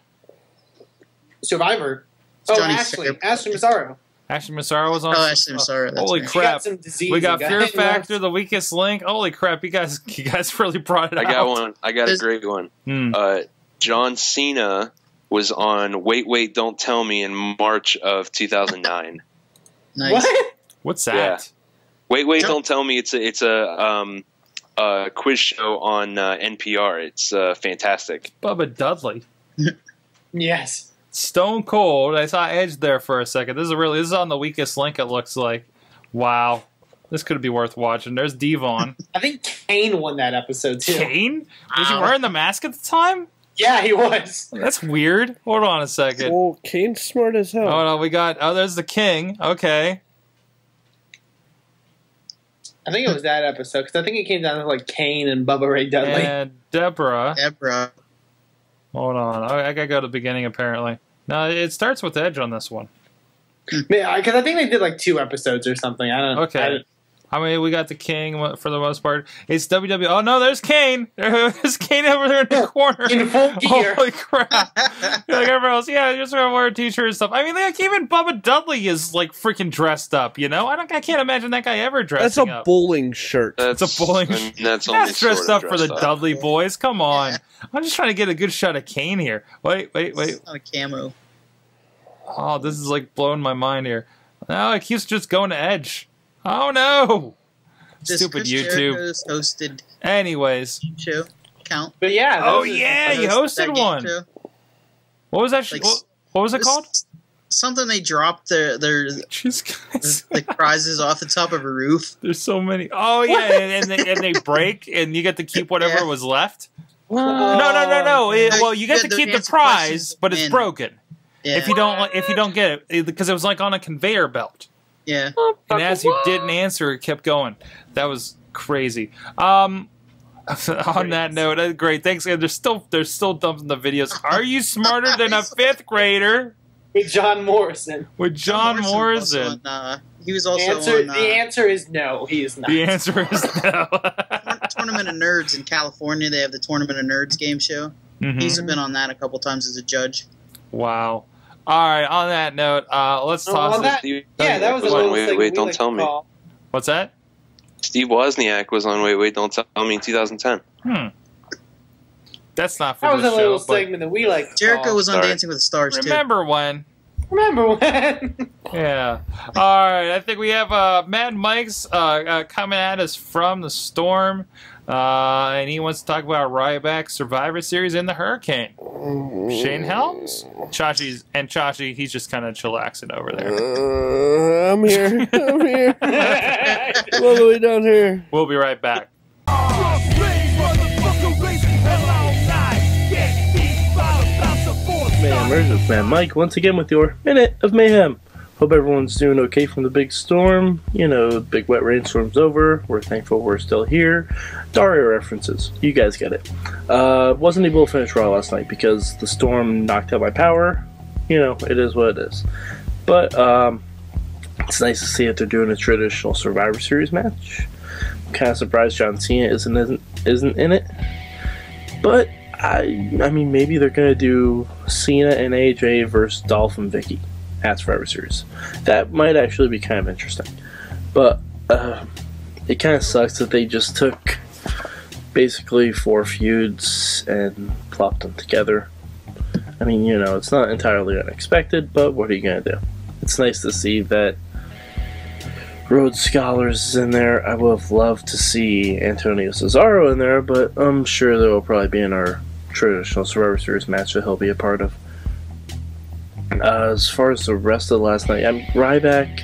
Survivor. Oh, Ashley Massaro. Ashley Massaro was on. Oh, Ashley Massaro. Holy crap! We got Fear Factor, The Weakest Link. Holy crap! You guys really brought it out. I got one. I got a great one. John Cena was on Wait, Don't Tell Me in March of 2009. Nice. What? What's that? Yeah. Wait, Don't Tell Me. It's a quiz show on NPR. It's fantastic. Bubba Dudley. Yes. Stone Cold. I saw Edge there for a second. This is on The Weakest Link. It looks like. Wow. This could be worth watching. There's Devon. I think Kane won that episode too. Kane? Was he wearing the mask at the time? Yeah, he was. That's weird. Hold on a second. Well, Kane's smart as hell. Oh, no, there's the King. Okay. I think it was that episode, because I think it came down to like Kane and Bubba Ray Dudley. And Deborah. Deborah. Hold on. I gotta go to the beginning, apparently. No, it starts with Edge on this one. Yeah, because I think they did like 2 episodes or something. I don't know. Okay. I mean, we got the King for the most part. It's WWE. Oh, no, there's Kane. There's Kane over there in the corner. In full gear. Holy crap. Like everyone else, yeah, just wear a t-shirt and stuff. I mean, like, even Bubba Dudley is, like, freaking dressed up, you know? I can't imagine that guy ever dressing up. That's a bowling shirt. That's a bowling shirt. That's dressed up for the up. Dudley boys. Come on. I'm just trying to get a good shot of Kane here. Wait. It's not a camo. Oh, this is, like, blowing my mind here. No, it keeps just going to Edge. Oh, no. Stupid Chris YouTube. Jericho's hosted Anyways. show count. But yeah. Oh, yeah, he hosted one. Show. What was that? Like, what was it called? Something they dropped their the prizes off the top of a roof. There's so many. Oh, yeah, and they break, and you get to keep whatever was left. Whoa. No. Well, you get to keep the prize, questions but it's broken. Yeah. If you don't get it, because it was like on a conveyor belt. Yeah. And as you didn't answer, it kept going. That was crazy. On that note, great. Thanks. They're still dumping the videos. Are you smarter than a 5th grader? With John Morrison. With John Morrison. He was also on... The answer is no, he is not. The answer is no. Tournament of Nerds in California. They have the Tournament of Nerds game show. Mm-hmm. He's been on that a couple times as a judge. Wow. All right, on that note, let's toss it. That was a little Wait, don't tell me. What's that? Steve Wozniak was on Wait, Don't Tell Me in 2010. That's not for that was the a show, little segment that we like. Jericho was on Dancing with the Stars, Remember when? Yeah. All right, I think we have Mad Mike's coming at us from the Storm. And he wants to talk about Ryback's Survivor Series in the Hurricane. Shane Helms? Chachi, he's just kind of chillaxing over there. I'm here. All the way down here. We'll be right back. Mayhem, it's Man Mike once again with your Minute of Mayhem. Hope everyone's doing okay from the big storm. You know, the big wet rainstorm's over. We're thankful we're still here. Dario references. You guys get it. Wasn't able to finish Raw last night because the storm knocked out my power. You know, it is what it is. But it's nice to see that they're doing a traditional Survivor Series match. I'm kind of surprised John Cena isn't in it. But, I mean, maybe they're going to do Cena and AJ versus Dolph and Vicky at Survivor Series. That might actually be kind of interesting. But it kind of sucks that they just took basically 4 feuds and plopped them together. I mean, you know, it's not entirely unexpected, but what are you going to do? It's nice to see that Rhodes Scholars is in there. I would have loved to see Antonio Cesaro in there, but I'm sure there will probably be in our traditional Survivor Series match that he'll be a part of. As far as the rest of last night, I mean, Ryback,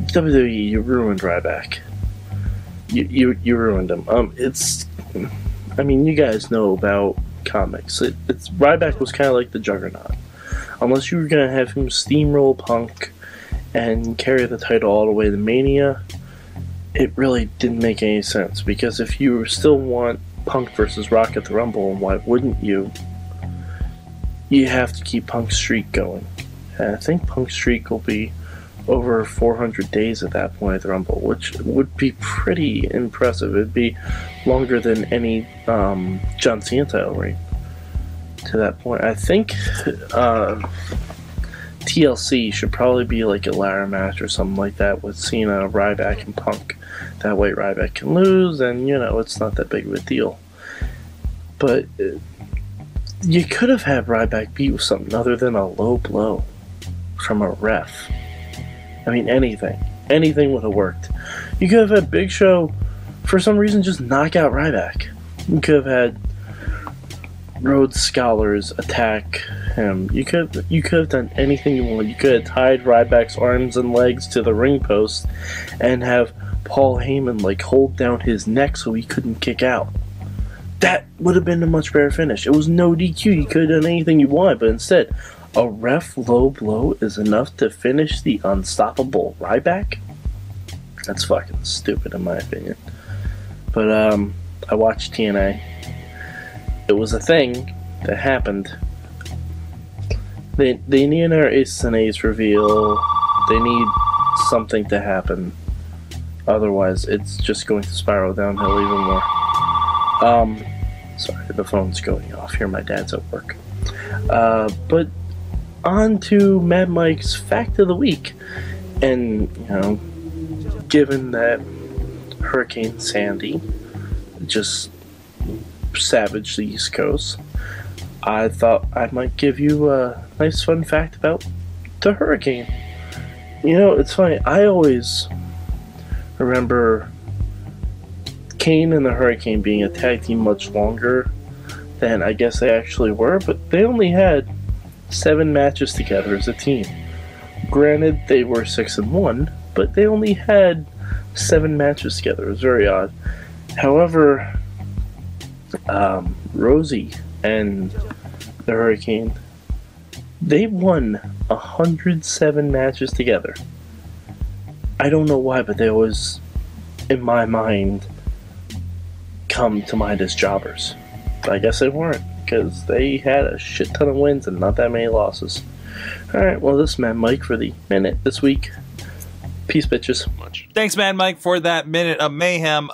WWE, you ruined Ryback. You ruined him. I mean, you guys know about comics. Ryback was kind of like the Juggernaut. Unless you were gonna have him steamroll Punk and carry the title all the way to Mania, it really didn't make any sense. Because if you still want Punk versus Rock at the Rumble, and why wouldn't you? You have to keep Punk's streak going. And I think Punk's streak will be over 400 days at that point at the Rumble, which would be pretty impressive. It'd be longer than any John Cena title reign to that point. I think TLC should probably be like a ladder match or something like that with Cena, Ryback, and Punk. That way Ryback can lose, and you know, it's not that big of a deal. But you could have had Ryback beat with something other than a low blow from a ref. I mean, anything would have worked. You could have had Big Show, for some reason, just knock out Ryback. You could have had Rhodes Scholars attack him. You could have done anything you want. You could have tied Ryback's arms and legs to the ring post and have Paul Heyman like hold down his neck so he couldn't kick out. That would have been a much better finish. It was no DQ. You could have done anything you want, but instead, a ref low blow is enough to finish the unstoppable Ryback? That's fucking stupid in my opinion. But I watched TNA. It was a thing that happened. They need an Ace and Ace reveal. They need something to happen. Otherwise, it's just going to spiral downhill even more. Sorry, the phone's going off here. My dad's at work. But on to Mad Mike's Fact of the Week. And, you know, given that Hurricane Sandy just savaged the East Coast, I thought I might give you a nice fun fact about the hurricane. You know, it's funny. I always remember Kane and the Hurricane being a tag team much longer than I guess they actually were, but they only had 7 matches together as a team. Granted, they were 6-1, but they only had 7 matches together. It was very odd. However, Rosie and the Hurricane, they won 107 matches together. I don't know why, but they always, in my mind, come to mind as jobbers. But I guess they weren't, because they had a shit ton of wins and not that many losses. Alright, well, this is Mad Mike for the minute this week. Peace, bitches. Thanks, Mad Mike, for that minute of mayhem.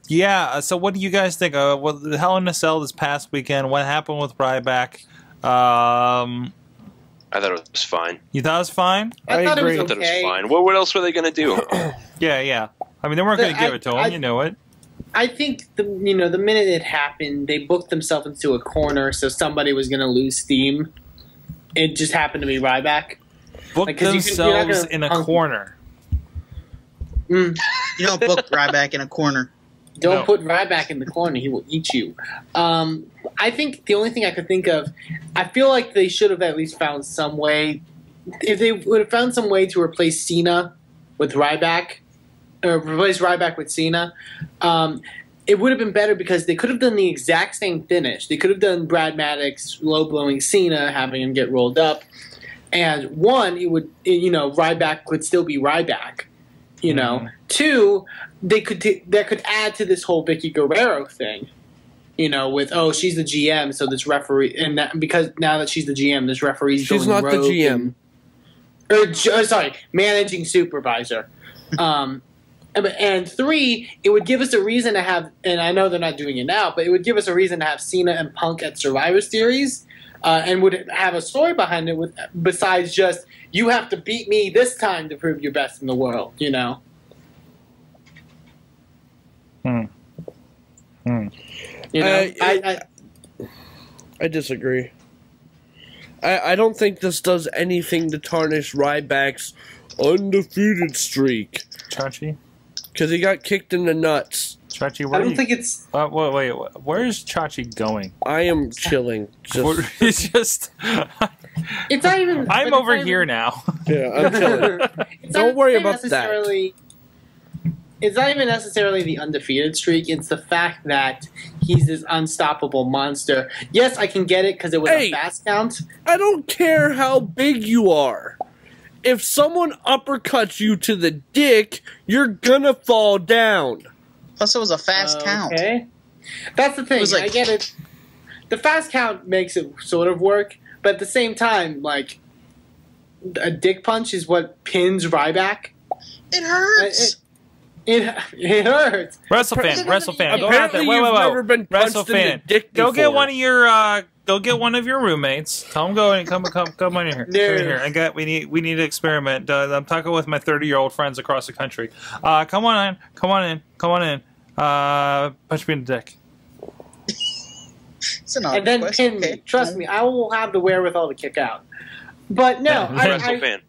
Yeah, so what do you guys think? Well, Hell in a Cell this past weekend, what happened with Ryback? I thought it was fine. You thought it was fine? I thought agree. it was okay. I thought it was fine. What else were they going to do? Yeah. I mean, they weren't going to give it to him, you know it. I think the minute it happened, they booked themselves into a corner, so somebody was going to lose steam. It just happened to be Ryback. Booked themselves in a corner. You don't book Ryback in a corner. Don't put Ryback in the corner. He will eat you. I think the only thing I could think of, I feel like they should have at least found some way. If they would have found some way to replace Cena with Ryback, or replace Ryback with Cena, it would have been better because they could have done the exact same finish. They could have done Brad Maddox low-blowing Cena, having him get rolled up. And one, Ryback could still be Ryback. You know, 2, that could add to this whole Vicky Guerrero thing. You know, with she's the GM, so this referee, and because now that she's the GM, this referee's she's going not the GM, managing supervisor. And 3, it would give us a reason to have, and I know they're not doing it now, but it would give us a reason to have Cena and Punk at Survivor Series, and would have a story behind it besides just, you have to beat me this time to prove you're best in the world, you know? You know, I disagree. I don't think this does anything to tarnish Ryback's undefeated streak. Chachi? Because he got kicked in the nuts. Chachi, I don't think it's... wait, where's Chachi going? I am chilling. It's just... It's not even... I'm over here now. Yeah, I'm chilling. Don't worry about that. It's not even necessarily the undefeated streak. It's the fact that he's this unstoppable monster. Yes, I can get it because it was a fast count. I don't care how big you are. If someone uppercuts you to the dick, you're gonna fall down. Plus, it was a fast count. Okay. That's the thing. I get it. The fast count makes it sort of work, but at the same time, like, a dick punch is what pins Ryback. It hurts. It hurts. WrestleFan. Apparently, you've never been punched in the dick before. Go get one of your roommates. Tell them come on in here. No. Come in here. We need to experiment. I'm talking with my 30-year-old friends across the country. Come on in. Punch me in the dick. And then pin me. Trust me, I will have the wherewithal to kick out. But no, WrestleFan.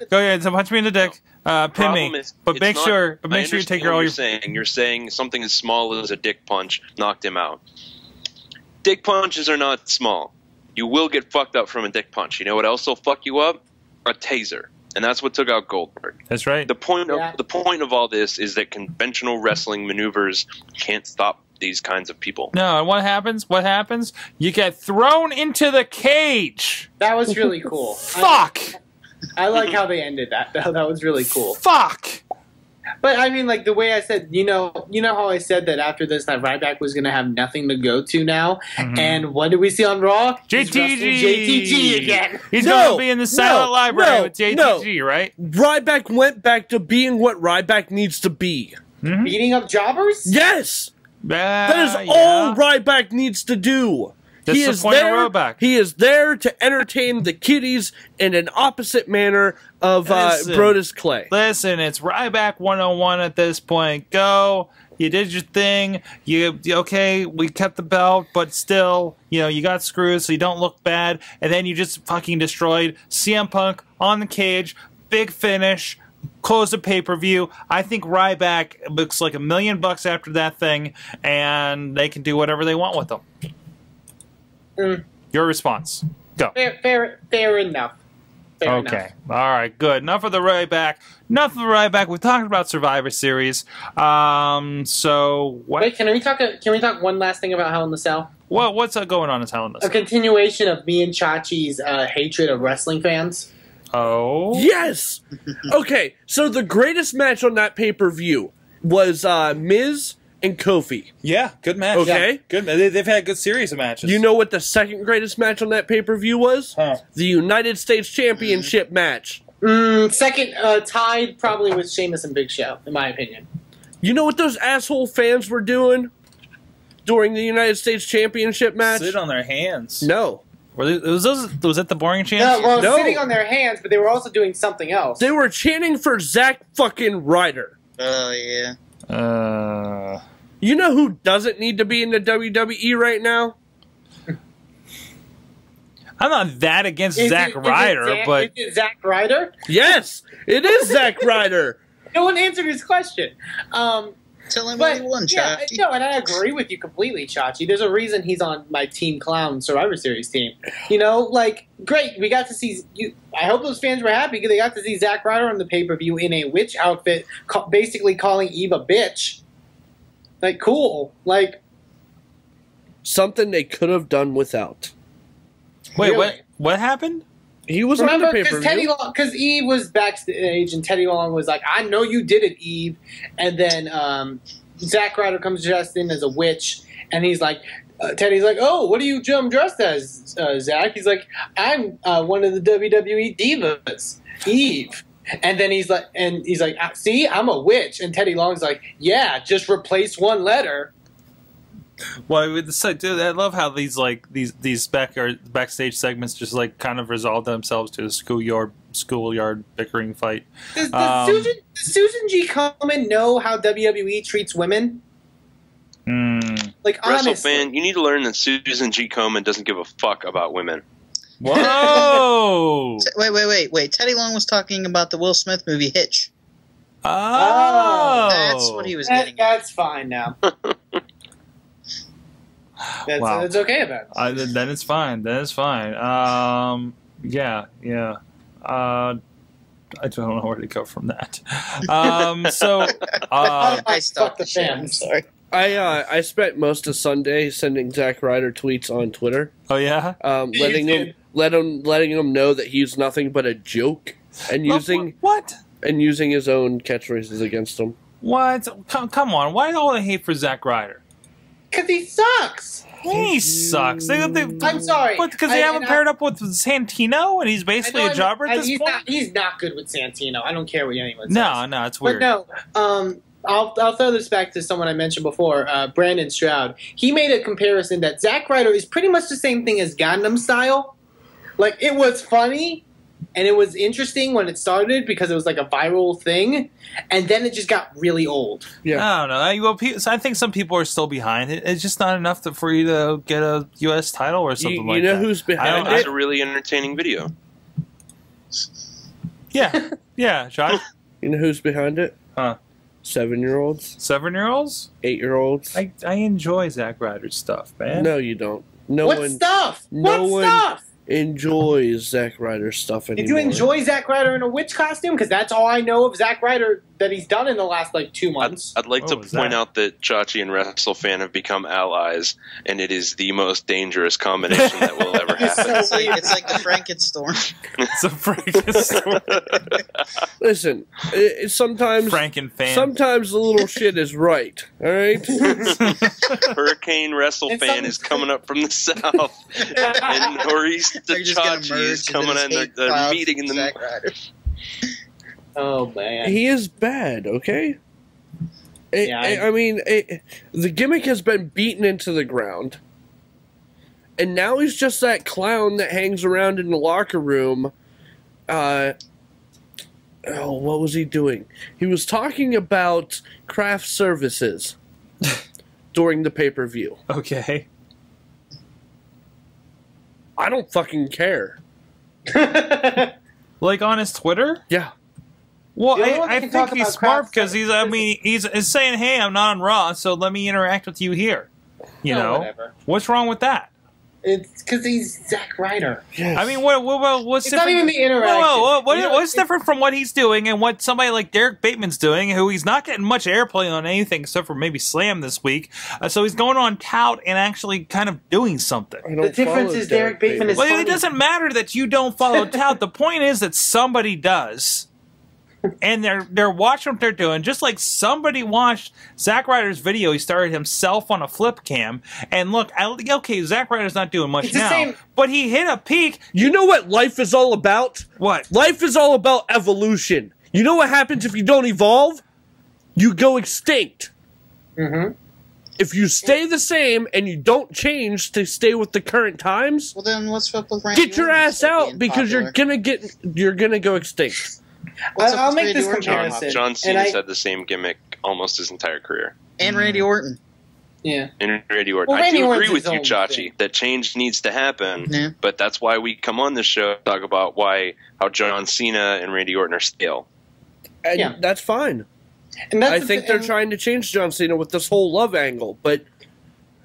Go ahead. So punch me in the dick. Pin me. But make sure you take all your... You're saying something as small as a dick punch knocked him out. Dick punches are not small. You will get fucked up from a dick punch. You know what else will fuck you up? A taser. And that's what took out Goldberg. That's right. The point of all this is that conventional wrestling maneuvers can't stop these kinds of people. No, and what happens? You get thrown into the cage. That was really cool. Fuck! I like how they ended that. That was really cool. Fuck! But I mean, like the way I said, you know how I said that after this, that Ryback was going to have nothing to go to now, and what did we see on Raw? JTG again. He's going to be in the silent library with JTG, right? Ryback went back to being what Ryback needs to be. Beating up jobbers? Yes, that is all Ryback needs to do. He is there to entertain the kiddies in an opposite manner of Brodus Clay. Listen, it's Ryback 101 at this point. Go. You did your thing. Okay, we kept the belt, but still, you got screwed, so you don't look bad. And then you just fucking destroyed CM Punk on the cage. Big finish. Close the pay-per-view. I think Ryback looks like $1 million after that thing, and they can do whatever they want with them. Your response. Go. Fair enough. Fair enough. All right, good. Enough of the Ryback. We've talked about Survivor Series. So what? Wait, can we talk one last thing about Hell in the Cell? What's going on in Hell in the Cell? A continuation of me and Chachi's hatred of wrestling fans. Oh. Yes. Okay, so the greatest match on that pay-per-view was Miz and Kofi. Yeah, good match. Okay. Yeah, good. They've had a good series of matches. You know what the second greatest match on that pay-per-view was? The United States Championship match. Second, tied probably with Sheamus and Big Show, in my opinion. You know what those asshole fans were doing during the United States Championship match? Sit on their hands. No. Was that the boring chant? No, sitting on their hands, but they were also doing something else. They were chanting for Zack fucking Ryder. Oh, yeah. You know who doesn't need to be in the WWE right now? I'm not that against Zack Ryder, but... Is it Zack Ryder? Yes, it is Zack Ryder. No one answered his question. Tell him what he won, Chachi. No, and I agree with you completely, Chachi. There's a reason he's on my Team Clown Survivor Series team. Great, we got to see you. I hope those fans were happy because they got to see Zack Ryder on the pay-per-view in a witch outfit, basically calling Eve a bitch. Cool. Something they could have done without. Wait, really? What happened? He was on the pay-per-view. Because Eve was backstage, and Teddy Long was like, "I know you did it, Eve." And then Zack Ryder comes dressed in as a witch, and he's like, Teddy's like, "Oh, what are you dressed as, Zack?" He's like, "I'm one of the WWE divas, Eve." And then he's like, "See, I'm a witch." And Teddy Long's like, "Yeah, just replace one letter." Well, I love how these backstage segments just kind of resolve themselves to a schoolyard bickering fight. Does Susan G. Komen know how WWE treats women? Honestly, WrestleFan, you need to learn that Susan G. Komen doesn't give a fuck about women. Whoa! Wait. Teddy Long was talking about the Will Smith movie Hitch. Oh, that's what he was getting. That's fine now. That's okay about it. Then it's fine. Yeah. I don't know where to go from that. I stopped the fan. I'm sorry. I spent most of Sunday sending Zack Ryder tweets on Twitter. Oh yeah, letting him know that he's nothing but a joke, and using his own catchphrases against him. What? Come on! Why all the hate for Zack Ryder? Because he sucks. He sucks. I'm sorry. Because they haven't paired up with Santino, and he's basically a jobber at this point? He's not good with Santino. I don't care what anyone says. No, it's weird. But no, I'll throw this back to someone I mentioned before, Brandon Stroud. He made a comparison that Zack Ryder is pretty much the same thing as Gangnam Style. It was funny, and it was interesting when it started because it was a viral thing, and then it just got really old. Yeah, I don't know. I think some people are still behind it. It's just not enough for you to get a U.S. title or something like that. You know who's behind it? It's a really entertaining video. Yeah, Josh. You know who's behind it? 7-year-olds? 7-year-olds. 8-year-olds. I enjoy Zack Ryder's stuff, man. No, you don't. What stuff enjoys Zack Ryder's stuff anymore. Did you enjoy Zack Ryder in a witch costume? Because that's all I know of Zack Ryder he's done in the last like 2 months. I'd like to point out that Chachi and WrestleFan have become allies, and it is the most dangerous combination that will ever happen. It's like the Frankenstorm. It's a Frankenstorm. Listen, sometimes FrankenFan. Sometimes the little shit is right. All right. Hurricane WrestleFan is coming up from the south, and Northeast Chachi is coming in. They're meeting in the. Oh man, he is bad. Okay. I mean, the gimmick has been beaten into the ground, and now he's just that clown that hangs around in the locker room. What was he doing? He was talking about craft services during the pay-per-view. Okay. I don't fucking care. Like on his Twitter? Yeah. Well, I think he's smart because he's saying, hey, I'm not on Raw, so let me interact with you here. You know? Whatever. What's wrong with that? It's because he's Zack Ryder. Yes. I mean, what's it's different? not even the interaction. What's different from what he's doing and what somebody like Derek Bateman's doing, who he's not getting much airplay on anything except for maybe Slam this week. So he's going on tout and actually kind of doing something. The difference is Derek Bateman is funny. It doesn't matter that you don't follow tout. The point is that somebody does. And they're watching what they're doing, just like somebody watched Zack Ryder's video. He started himself on a flip cam, and look, okay, Zack Ryder's not doing much now, but he hit a peak. You know what life is all about? What? Life is all about evolution. You know what happens if you don't evolve? You go extinct. Mm-hmm. If you stay the same and you don't change to stay with the current times, well, then what's up with Randy get your Orton ass out because popular? you're gonna go extinct. I'll make this comparison. John Cena's had the same gimmick almost his entire career. And Randy Orton. Yeah. And Randy Orton. Well, I do agree Orton's with you, Chachi, that change needs to happen. Yeah. But that's why we come on this show to talk about how John Cena and Randy Orton are stale. And that's fine. And I think they're trying to change John Cena with this whole love angle, but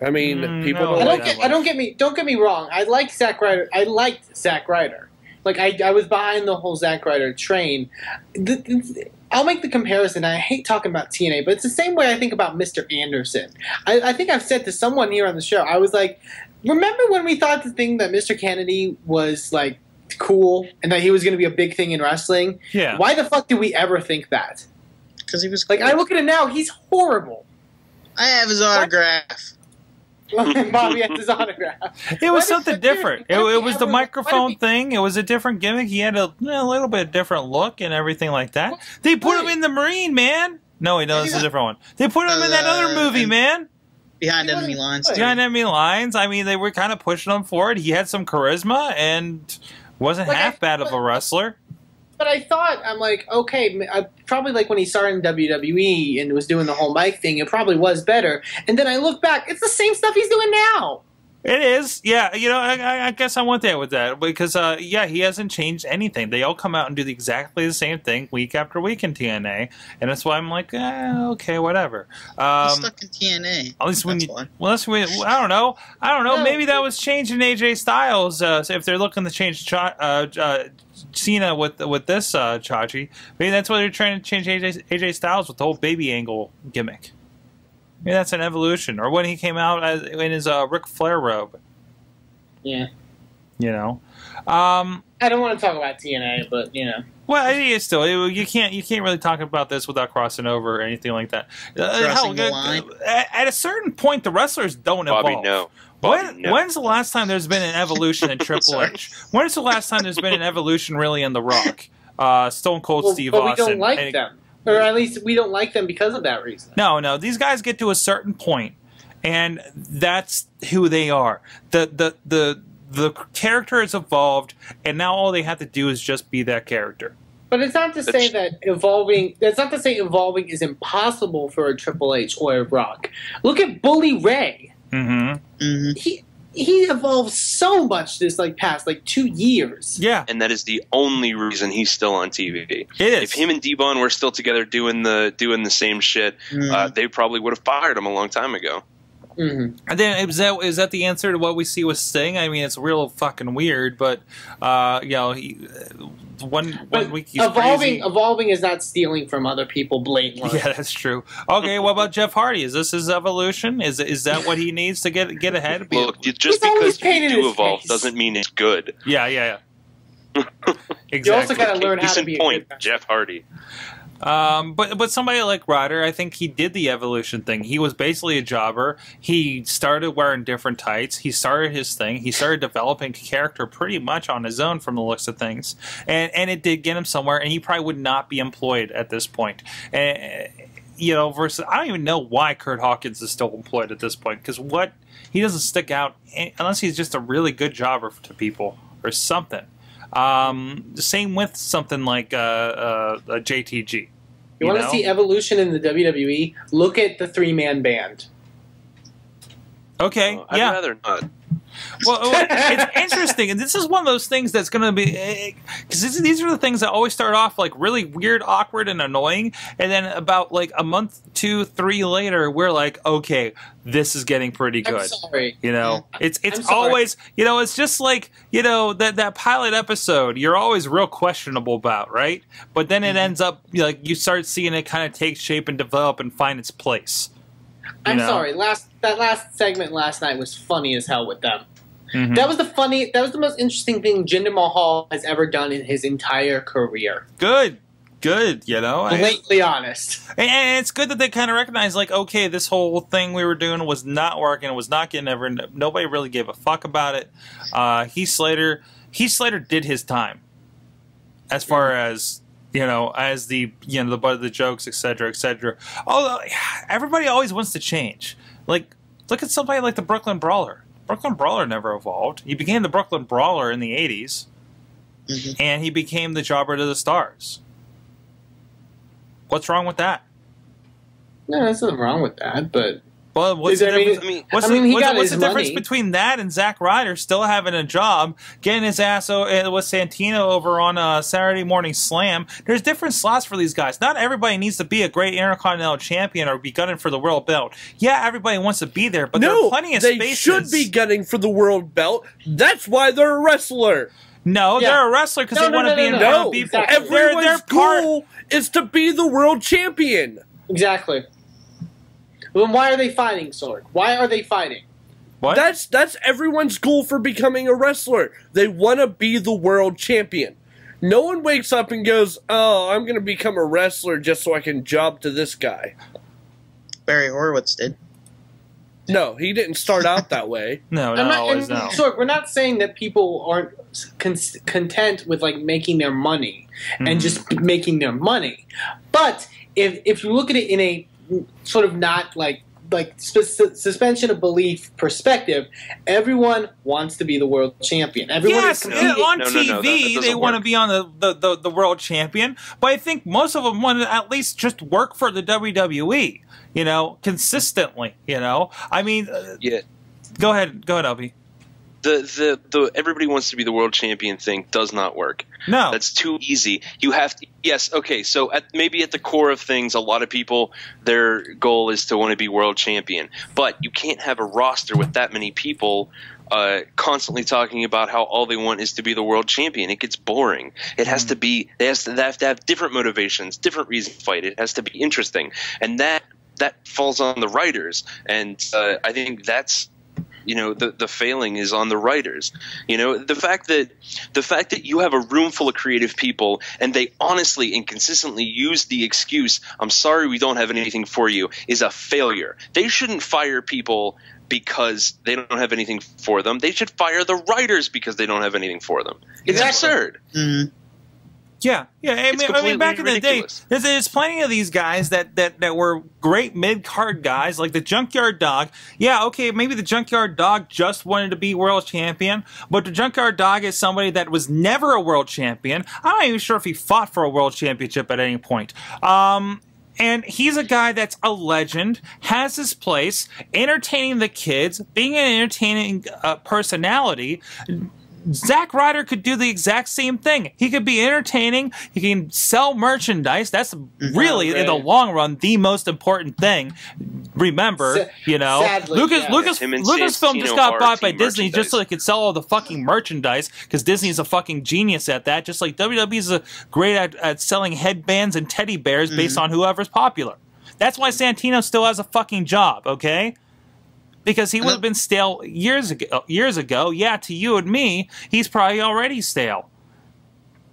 I mean, people don't Don't get me wrong. I like Zack Ryder. I liked Zack Ryder. Like, I was behind the whole Zack Ryder train. I'll make the comparison. I hate talking about TNA, but it's the same way I think about Mr. Anderson. I think I've said to someone here on the show, I was like, remember when we thought the thing that Mr. Kennedy was, like, cool and that he was going to be a big thing in wrestling? Yeah. Why the fuck did we ever think that? Because he was cool. Like, I look at him now, he's horrible. I have his autograph. Bobby has his autograph. It was something different. It was the microphone thing. It was a different gimmick. He had a little bit different look and everything like that. They put him in the Marine, man. No, this is a different one. They put him in that other movie, man. Behind Enemy Lines. Behind Enemy Lines. I mean, they were kind of pushing him forward. He had some charisma and wasn't half bad of a wrestler. But I thought, I'm like, okay, probably like when he started in WWE and was doing the whole mic thing, it probably was better. And then I look back, it's the same stuff he's doing now. It is, yeah. You know, I guess I went there with that because, he hasn't changed anything. They all come out and do exactly the same thing week after week in TNA, and that's why I'm like, okay, whatever. He's stuck in TNA. At least when I don't know. No. Maybe that was changing AJ Styles. So if they're looking to change Cena with this Chachi, maybe that's why they're trying to change AJ Styles with the whole baby angle gimmick. Maybe that's an evolution. Or when he came out in his Ric Flair robe. Yeah. You know. I don't want to talk about TNA, but you know. Well, I think it's still you can't really talk about this without crossing over or anything like that. The line. At a certain point, the wrestlers don't evolve. No. When's the last time there's been an evolution in Triple H? When's the last time there's been an evolution really in The Rock? Stone Cold Steve Austin. But we don't like them. Or at least we don't like them because of that reason. No. These guys get to a certain point, and that's who they are. The character has evolved, and now all they have to do is just be that character. But it's not to say that evolving. That's not to say evolving is impossible for a Triple H or a Rock. Look at Bully Ray. Mm-hmm. Mm-hmm. He evolved so much this past 2 years. Yeah, and that is the only reason he's still on TV. It is. If him and D-Bon were still together doing the same shit, they probably would have fired him a long time ago. And then is that the answer to what we see with Sting? I mean, it's real fucking weird, but you know, one week he's crazy. Evolving is not stealing from other people blatantly. Yeah, that's true. Okay, what about Jeff Hardy? Is this his evolution? Is that what he needs to get ahead? Well, just because you do evolve doesn't mean it's good. Yeah. Exactly. You also got to learn how to be a good guy. Jeff Hardy. But somebody like Ryder, I think he did the evolution thing. He was basically a jobber. He started wearing different tights. He started his thing. He started developing character pretty much on his own from the looks of things. And it did get him somewhere, and he probably would not be employed at this point. You know, versus, I don't even know why Kurt Hawkins is still employed at this point, because he doesn't stick out unless he's just a really good jobber to people or something. Same with something like JTG. You want to see evolution in the WWE? Look at the 3-man band. Okay, I'd rather not. Well, it's interesting, and this is one of those things that's going to be, because these are the things that always start off like really weird, awkward, and annoying, and then about like a month, 2, 3 later, we're like, okay, this is getting pretty good. I'm sorry. You know, it's always, you know, it's just like, you know, that pilot episode you're always real questionable about, right? But then it ends up like you start seeing it kind of take shape and develop and find its place. I'm sorry. That last segment last night was funny as hell with them. That was the most interesting thing Jinder Mahal has ever done in his entire career. Good, you know. Blatantly honest. And it's good that they kind of recognize, like, okay, this whole thing we were doing was not working. It was not getting ever. Nobody really gave a fuck about it. Heath Slater did his time. As far as, you know, as the butt of the jokes, etc., etc. Although everybody always wants to change. Like, look at somebody like the Brooklyn Brawler. Brooklyn Brawler never evolved. He became the Brooklyn Brawler in the 80s, and he became the jobber to the stars. What's wrong with that? No, there's nothing wrong with that, but... Well, what's the difference between that and Zack Ryder still having a job, getting his ass with Santino over on Saturday Morning Slam? There's different slots for these guys. Not everybody needs to be a great Intercontinental Champion or be gunning for the world belt. Yeah, everybody wants to be there, but there are plenty of spaces. They should be gunning for the world belt. That's why they're a wrestler. No, they're a wrestler because they want to be in front of people. Exactly. Everyone's goal is to be the world champion. Exactly. Then why are they fighting, Sorg? Why are they fighting? What? That's everyone's goal for becoming a wrestler. They want to be the world champion. No one wakes up and goes, "Oh, I'm going to become a wrestler just so I can job to this guy." Barry Horowitz did. No, he didn't start out that way. No. Sorg, we're not saying that people aren't content with like making their money and just making their money. But if you look at it in a sort of not like suspension of belief perspective, everyone wants to be the world champion. Everyone on TV, they want to be on the world champion, but I think most of them want to at least just work for the WWE, you know, consistently, you know. I mean, yeah. Go ahead, Albie. The everybody wants to be the world champion thing does not work. No. That's too easy. You have to, yes, okay, so maybe at the core of things, a lot of people, their goal is to want to be world champion. But you can't have a roster with that many people constantly talking about how all they want is to be the world champion. It gets boring. It has to be, they have to have different motivations, different reasons to fight. It has to be interesting. And that falls on the writers. And I think that's, you know, the failing is on the writers. You know, the fact that you have a room full of creative people and they honestly and consistently use the excuse, "I'm sorry, we don't have anything for you," is a failure. They shouldn't fire people because they don't have anything for them. They should fire the writers because they don't have anything for them. It's absurd. Mm-hmm. Yeah. I mean, back in the day, there's plenty of these guys that were great mid-card guys, like the Junkyard Dog. Yeah, okay, maybe the Junkyard Dog just wanted to be world champion, but the Junkyard Dog is somebody that was never a world champion. I'm not even sure if he fought for a world championship at any point. And he's a guy that's a legend, has his place, entertaining the kids, being an entertaining personality. Zack Ryder could do the exact same thing. He could be entertaining. He can sell merchandise. That's really, in the long run, the most important thing. Remember, sadly, Lucasfilm just got bought by Disney just so they could sell all the fucking merchandise, because Disney's a fucking genius at that. Just like WWE's great at selling headbands and teddy bears based on whoever's popular. That's why Santino still has a fucking job, okay? Because he would have been stale years ago. Yeah, to you and me, he's probably already stale.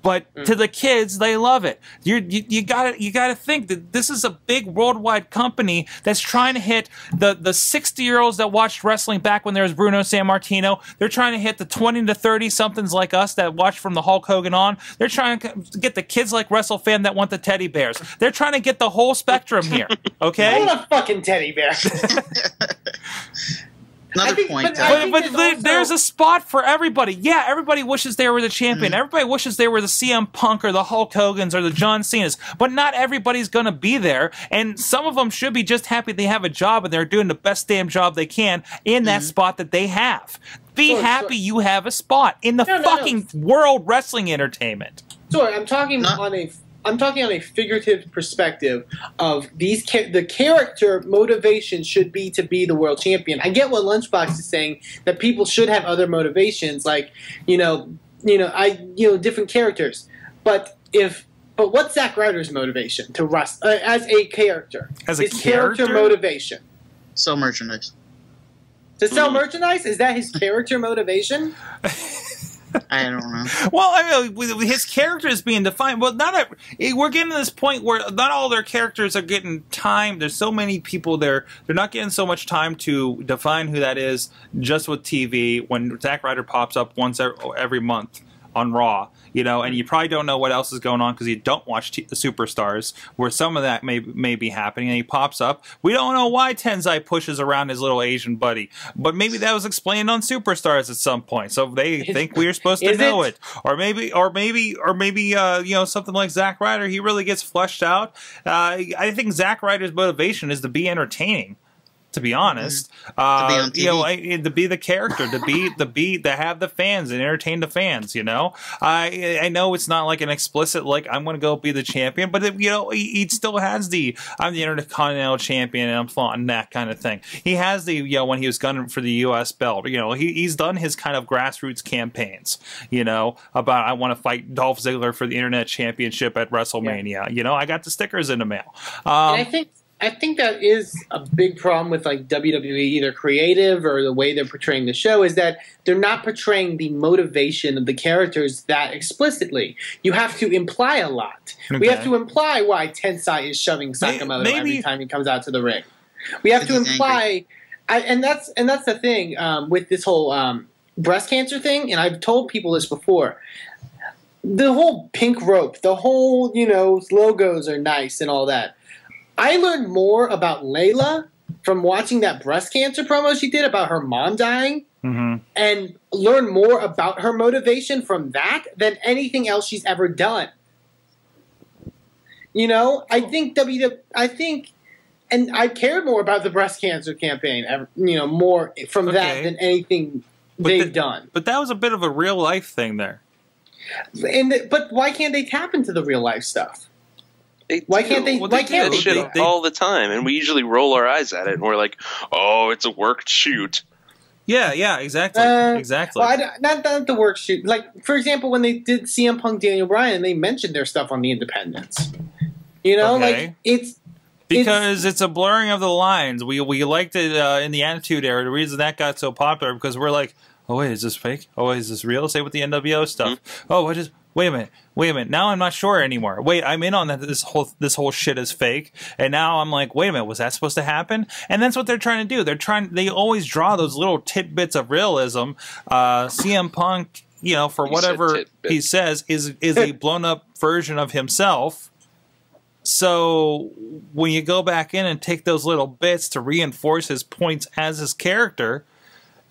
But to the kids, they love it. You gotta think that this is a big worldwide company that's trying to hit the 60-year-olds that watched wrestling back when there was Bruno Sammartino. They're trying to hit the 20 to 30 somethings like us that watched from the Hulk Hogan on. They're trying to get the kids like WrestleFan that want the teddy bears. They're trying to get the whole spectrum here. Okay, I want a fucking teddy bear. Another point. But there's a spot for everybody. Yeah, everybody wishes they were the champion. Everybody wishes they were the CM Punk or the Hulk Hogans or the John Cenas. But not everybody's going to be there. And some of them should be just happy they have a job and they're doing the best damn job they can in that spot that they have. Be happy you have a spot in the fucking world wrestling entertainment. Sorry, I'm talking on a figurative perspective of the character motivation should be to be the world champion. I get what Lunchbox is saying, that people should have other motivations, like different characters. But what's Zack Ryder's motivation to wrestle as a character? His character motivation. Sell merchandise. To sell merchandise? Is that his character motivation? I don't know. Well, I mean, his character is being defined. Well, we're getting to this point where not all their characters are getting time. There's so many people there. They're not getting so much time to define who that is just with TV when Zack Ryder pops up once every month on Raw. And you probably don't know what else is going on because you don't watch the Superstars, where some of that may be happening, and he pops up. We don't know why Tensai pushes around his little Asian buddy, but maybe that was explained on Superstars at some point, so they think we are supposed to know it. Or maybe, something like Zack Ryder, he really gets fleshed out. I think Zack Ryder's motivation is to be entertaining. To be honest, to be the character, to have the fans and entertain the fans. I know it's not like an explicit I'm going to go be the champion, but he still has I'm the Intercontinental Champion and I'm flaunting that kind of thing. He has when he was gunning for the U.S. belt. He's done his kind of grassroots campaigns. About I want to fight Dolph Ziggler for the Internet Championship at WrestleMania. Yeah. I got the stickers in the mail. And I think that is a big problem with WWE, either creative or the way they're portraying the show, is that they're not portraying the motivation of the characters that explicitly. You have to imply a lot. Okay. We have to imply why Tensai is shoving Sakamoto every time he comes out to the ring. We have to imply, and that's the thing with this whole breast cancer thing. And I've told people this before. The whole pink rope, the whole logos are nice and all that. I learned more about Layla from watching that breast cancer promo she did about her mom dying, and learned more about her motivation from that than anything else she's ever done. I think and I cared more about the breast cancer campaign, more from that than anything they've done. But that was a bit of a real life thing there. But why can't they tap into the real life stuff? Why can't they? Why can't they do that all the time? And we usually roll our eyes at it, and we're like, "Oh, it's a worked shoot." Yeah, exactly. Well, not the work shoot. Like, for example, when they did CM Punk, Daniel Bryan, they mentioned their stuff on the Independents. It's because it's a blurring of the lines. We liked it in the Attitude Era. The reason that got so popular because we're like, oh wait, is this fake? Oh wait, is this real? Say with the NWO stuff. Oh, what is? Wait a minute. Now I'm not sure anymore. Wait, I'm in on that. This whole shit is fake. And now I'm like, wait a minute, was that supposed to happen? And that's what they're trying to do. They always draw those little tidbits of realism. CM Punk, for whatever he says, is a blown up version of himself. So when you go back in and take those little bits to reinforce his points as his character,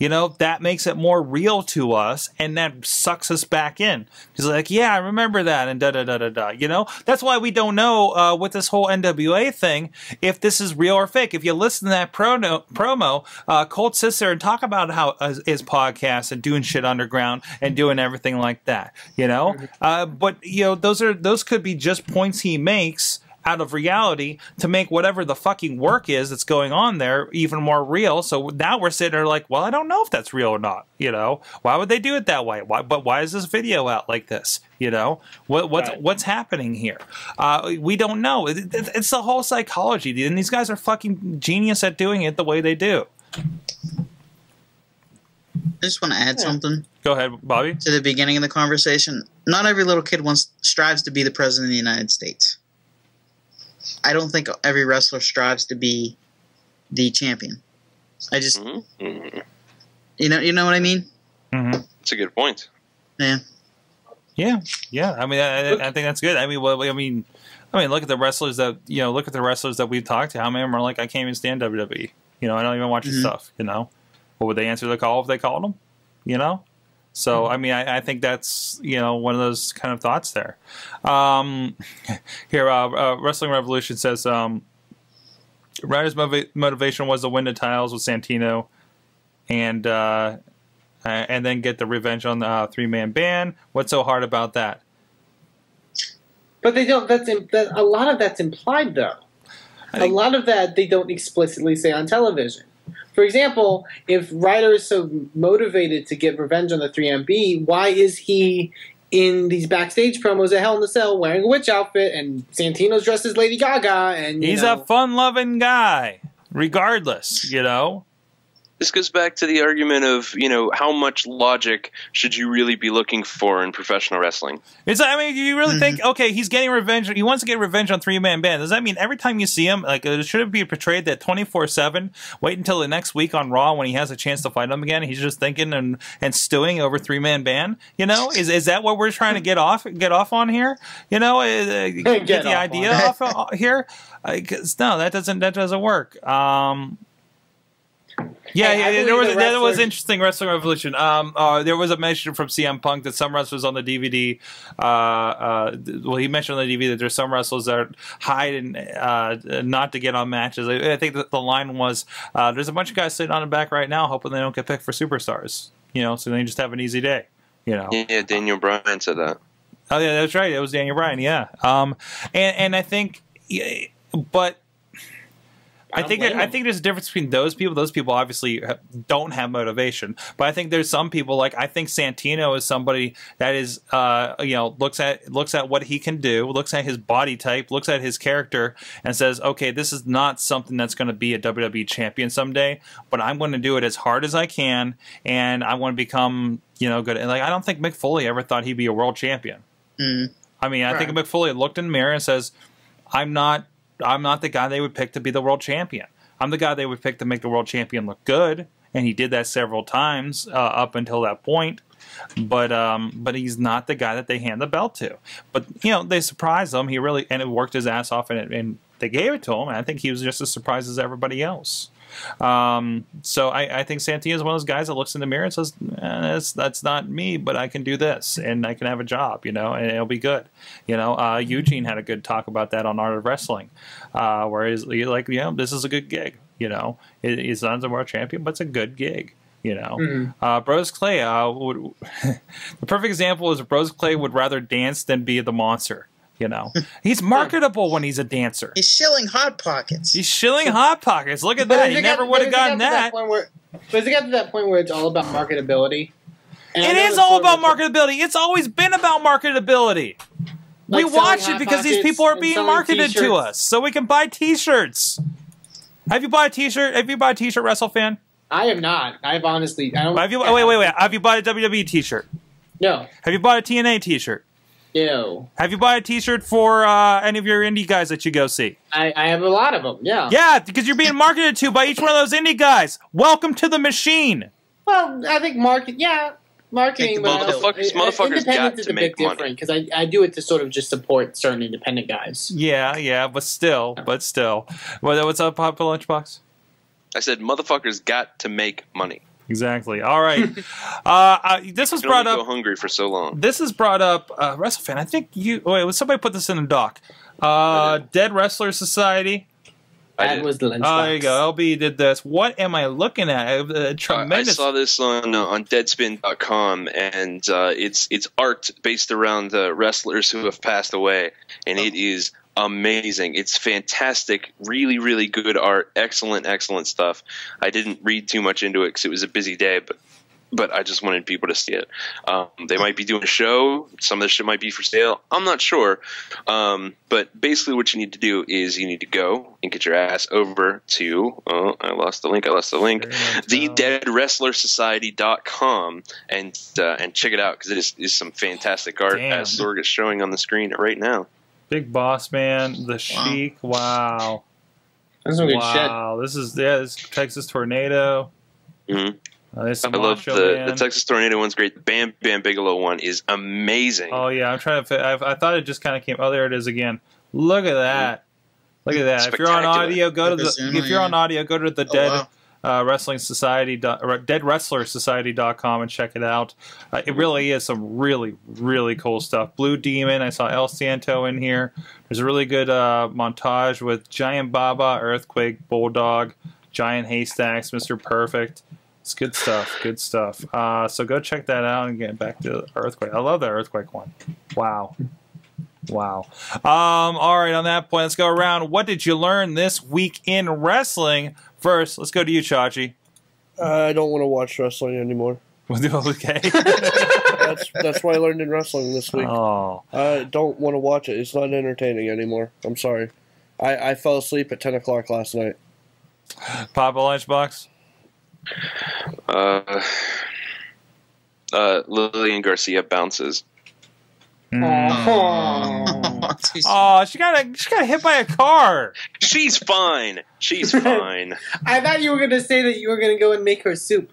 You know, that makes it more real to us, and that sucks us back in. Because like, yeah, I remember that, and da-da-da-da-da. You know? That's why we don't know with this whole NWA thing if this is real or fake. If you listen to that promo, Colt sits there and talk about how his podcast and doing shit underground and doing everything like that. You know? But, you know, those could be just points he makes out of reality to make whatever the fucking work is that's going on there even more real. So now we're sitting there like, well, I don't know if that's real or not. You know, why would they do it that way? Why is this video out like this? You know, what's happening here? We don't know. It's the whole psychology, dude. And these guys are fucking genius at doing it the way they do. I just want to add something. Go ahead, Bobby. To the beginning of the conversation. Not every little kid strives to be the president of the United States. I don't think every wrestler strives to be the champion. I just, you know what I mean? That's a good point. Yeah. I mean, I think that's good. I mean, look at the wrestlers that we've talked to. How many of them are like, I can't even stand WWE. You know, I don't even watch the stuff. You know, what would they answer the call if they called them? You know. So, I mean, I think that's, you know, one of those kind of thoughts there. Here, Wrestling Revolution says, Ryder's motivation was to win the titles with Santino and then get the revenge on the three-man band. What's so hard about that? But they don't. A lot of that's implied, though. A lot of that they don't explicitly say on television. For example, if Ryder is so motivated to get revenge on the 3MB, why is he in these backstage promos at Hell in a Cell wearing a witch outfit and Santino's dressed as Lady Gaga? And he's a fun-loving guy, regardless, you know? This goes back to the argument of, you know, how much logic should you really be looking for in professional wrestling? I mean, do you really think, okay, he's getting revenge, he wants to get revenge on three-man band. Does that mean every time you see him, like, should it be portrayed that 24/7, wait until the next week on Raw when he has a chance to fight him again, he's just thinking and stewing over three-man band? You know, is that what we're trying to get off on here? You know, get the idea off here? No, that doesn't work. There was interesting Wrestling Revolution. There was a mention from CM Punk that some wrestlers on the DVD, he mentioned on the DVD that there's some wrestlers that hide and not to get on matches. I think that the line was, there's a bunch of guys sitting on the back right now hoping they don't get picked for superstars, you know, so they just have an easy day, you know. Yeah, Daniel Bryan said that. Oh, yeah, that's right. It was Daniel Bryan, yeah. And I think, but I think there's a difference between those people. Those people obviously don't have motivation, but I think there's some people, like I think Santino is somebody that is, you know, looks at what he can do, looks at his body type, looks at his character, and says, okay, this is not something that's going to be a WWE champion someday, but I'm going to do it as hard as I can, and I want to become, you know, good. And like I don't think Mick Foley ever thought he'd be a world champion. I mean, I think Mick Foley looked in the mirror and says, I'm not the guy they would pick to be the world champion. I'm the guy they would pick to make the world champion look good, and he did that several times up until that point. But he's not the guy that they hand the belt to. But you know, they surprised him. And it worked his ass off, and they gave it to him. And I think he was just as surprised as everybody else. So I think Santino is one of those guys that looks in the mirror and says, that's not me, but I can do this and I can have a job, you know, and it'll be good. You know, Eugene had a good talk about that on Art of Wrestling, where he's like, you know, this is a good gig, you know, he's not the world champion, but it's a good gig. You know, Bros Clay, the perfect example is Bros Clay would rather dance than be the monster. You know, he's marketable when he's a dancer. He's shilling Hot Pockets. Look at that. He never would have gotten that. But it got to that point where it's all about marketability. It is all about marketability. It's always been about marketability. We watch it because these people are being marketed to us, so we can buy T-shirts. Have you bought a T-shirt? WrestleFan? I have not. I've honestly. I don't. Wait. Have you bought a WWE T-shirt? No. Have you bought a TNA T-shirt? No. Have you bought a T-shirt for any of your indie guys that you go see? I have a lot of them, yeah. Yeah, because you're being marketed to by each one of those indie guys. Welcome to the machine. Well, I think marketing. Motherfuckers got to make money. Because I do it to sort of just support certain independent guys. Yeah, but still. What's up, Papa Lunchbox? I said motherfuckers got to make money. Exactly. All right. This was You can brought only up. go hungry for so long. This is brought up. WrestleFan. I think you. Wait, was somebody put this in the doc? Dead Wrestler Society. That was the Lunchbox. Oh, there you go. LB did this. What am I looking at? Tremendous. I saw this on Deadspin.com, and it's art based around the wrestlers who have passed away, and it is amazing. It's fantastic. Really, really good art. Excellent, excellent stuff. I didn't read too much into it because it was a busy day, but I just wanted people to see it. They might be doing a show. Some of the shit might be for sale. I'm not sure. But basically what you need to do is you need to go and get your ass over to, I lost the link, thedeadwrestlersociety.com and check it out because it is some fantastic art as Sorg is showing on the screen right now. Big Boss Man, the Sheik. Wow. That's some good wow. This is Texas Tornado. Mm-hmm. I love the Texas Tornado one's great. The Bam Bam Bigelow one is amazing. Oh yeah, I'm trying to. I thought it just kind of came. Oh, there it is again. Look at that. Look at that. If you're on audio, go to the. If you're on audio, go to the Dead Wrestling Society, DeadWrestlerSociety.com and check it out. It really is some really, really cool stuff. Blue Demon. I saw El Santo in here. There's a really good montage with Giant Baba, Earthquake, Bulldog, Giant Haystacks, Mr. Perfect. It's good stuff. Good stuff. So go check that out and get back to Earthquake. I love that Earthquake one. Wow. Wow. All right, on that point, let's go around. What did you learn this week in wrestling? First, let's go to you, Chachi. I don't want to watch wrestling anymore. Okay. That's what I learned in wrestling this week. Oh. I don't want to watch it. It's not entertaining anymore. I'm sorry. I fell asleep at 10 o'clock last night. Papa Lunchbox? Lillian Garcia bounces. Oh, she got hit by a car. She's fine. She's fine. I thought you were going to say that you were going to go and make her soup.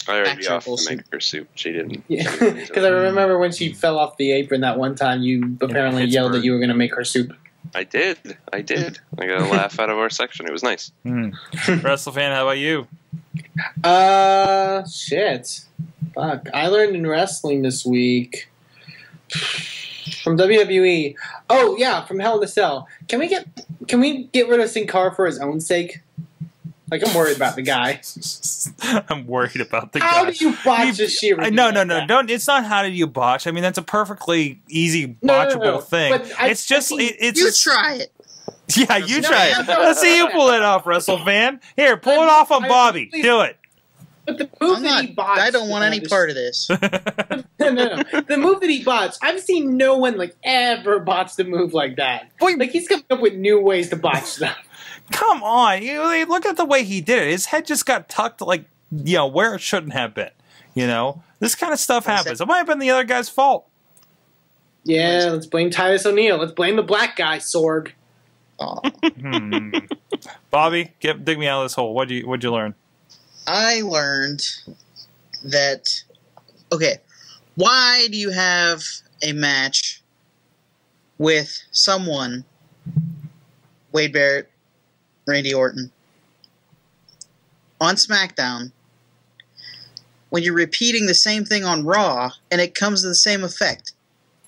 I already offered to make her soup. She didn't. Yeah, because I remember when she fell off the apron that one time, you apparently yelled that you were going to make her soup. I did. I got a laugh out of our section. It was nice. WrestleFan, how about you? Shit. Fuck. I learned in wrestling this week from WWE. Oh yeah, from Hell in a Cell. Can we get rid of Sin Cara for his own sake? Like, I'm worried about the guy. I'm worried about the guy. How do you botch a Shira? No. Don't. It's not how did you botch. I mean, that's a perfectly easy botchable thing. It's just it's. You try it. Yeah, you try it. Let's see you pull it off, WrestleFan. Here, pull it off on Bobby. Do it. But the move that he botched, I don't want any part of this. No. The move that he botched, I've seen no one ever botch the move like that. Like, he's coming up with new ways to botch stuff. Come on, look at the way he did it. His head just got tucked where it shouldn't have been. This kind of stuff happens. It might have been the other guy's fault. Yeah, let's blame Titus O'Neil. Let's blame the black guy, Sorg. Bobby, dig me out of this hole. What'd you learn? I learned that, why do you have a match with someone, Wade Barrett, Randy Orton, on SmackDown, when you're repeating the same thing on Raw and it comes to the same effect?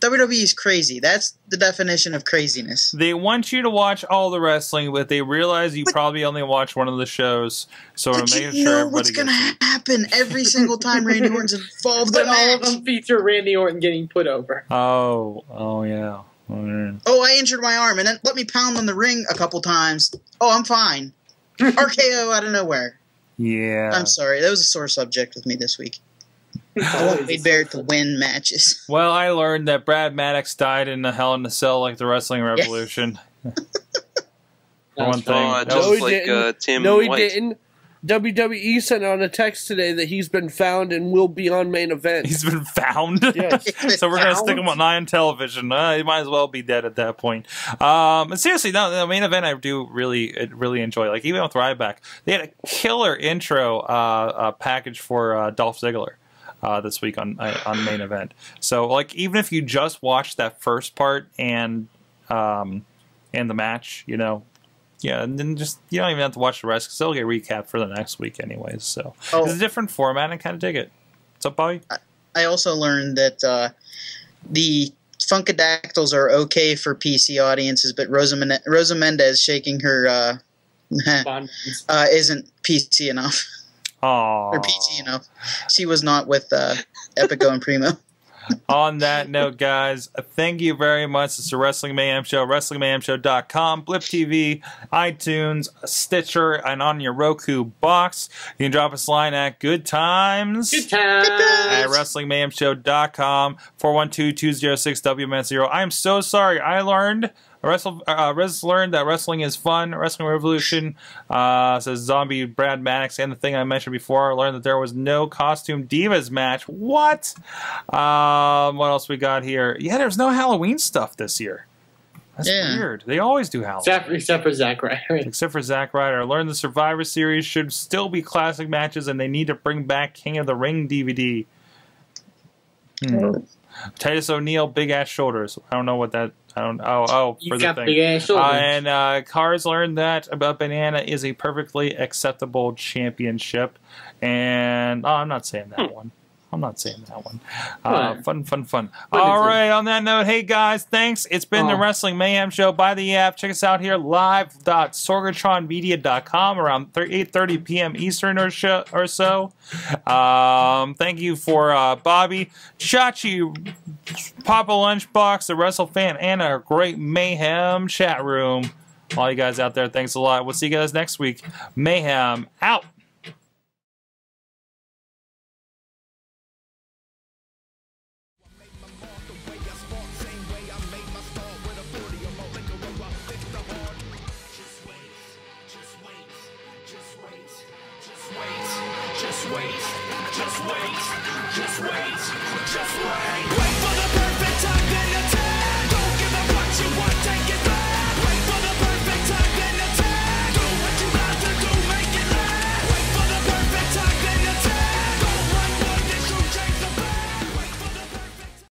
WWE is crazy. That's the definition of craziness. They want you to watch all the wrestling, but they realize you probably only watch one of the shows. So to make sure everybody know what's going to happen every single time Randy Orton's involved in a match. All of them feature Randy Orton getting put over. Oh yeah. Oh, I injured my arm, and then let me pound on the ring a couple times. Oh, I'm fine. RKO out of nowhere. Yeah. I'm sorry. That was a sore subject with me this week. I want Wade Barrett to win matches. Well, I learned that Brad Maddox died in a Hell in a Cell like the Wrestling Revolution. For one thing. Tim No, he White. didn't. WWE sent out a text today that he's been found and will be on main event. He's been found? Yes. So we're going to stick him on Nine television. He might as well be dead at that point. And seriously, no, the main event I do really enjoy. Like, even with Ryback, they had a killer intro package for Dolph Ziggler this week on main event. So, like, even if you just watch that first part and the match, yeah, and then just you don't even have to watch the rest because they'll get recapped for the next week anyways. So it's a different format, and I kind of dig it. What's up, Bobby? I also learned that the Funkadactyls are okay for PC audiences, but Rosa Mendez shaking her isn't PC enough. Aww. Or PG enough. She was not with Epico and Primo. On that note, guys, thank you very much. It's the Wrestling Mayhem Show, WrestlingMayhemShow.com, Blip TV, iTunes, Stitcher, and on your Roku box. You can drop us a line at Good Times at WrestlingMayhemShow.com, 412-206-WMS0. I'm so sorry. I learned... Riz learned that wrestling is fun. Wrestling Revolution says Zombie Brad Maddox. And the thing I mentioned before, I learned that there was no Costume Divas match. What? What else we got here? Yeah, there's no Halloween stuff this year. That's weird. They always do Halloween. Except for Zack Ryder. Except for Zack Ryder. I learned the Survivor Series should still be classic matches, and they need to bring back King of the Ring DVD. Titus O'Neil, big ass shoulders. I don't know what that. I don't. Oh, for the thing. Big ass shoulders. And Cars learned that about Banana is a perfectly acceptable championship. And I'm not saying that one. I'm not saying that one. Fun. All right, on that note, hey guys, thanks. It's been the Wrestling Mayhem Show. Buy the app. Check us out here, live.sorgatronmedia.com around 8:30 p.m. Eastern or so. Thank you for Bobby, Chachi, Papa Lunchbox, the WrestleFan, and our great Mayhem chat room. All you guys out there, thanks a lot. We'll see you guys next week. Mayhem out. Just wait. Wait for the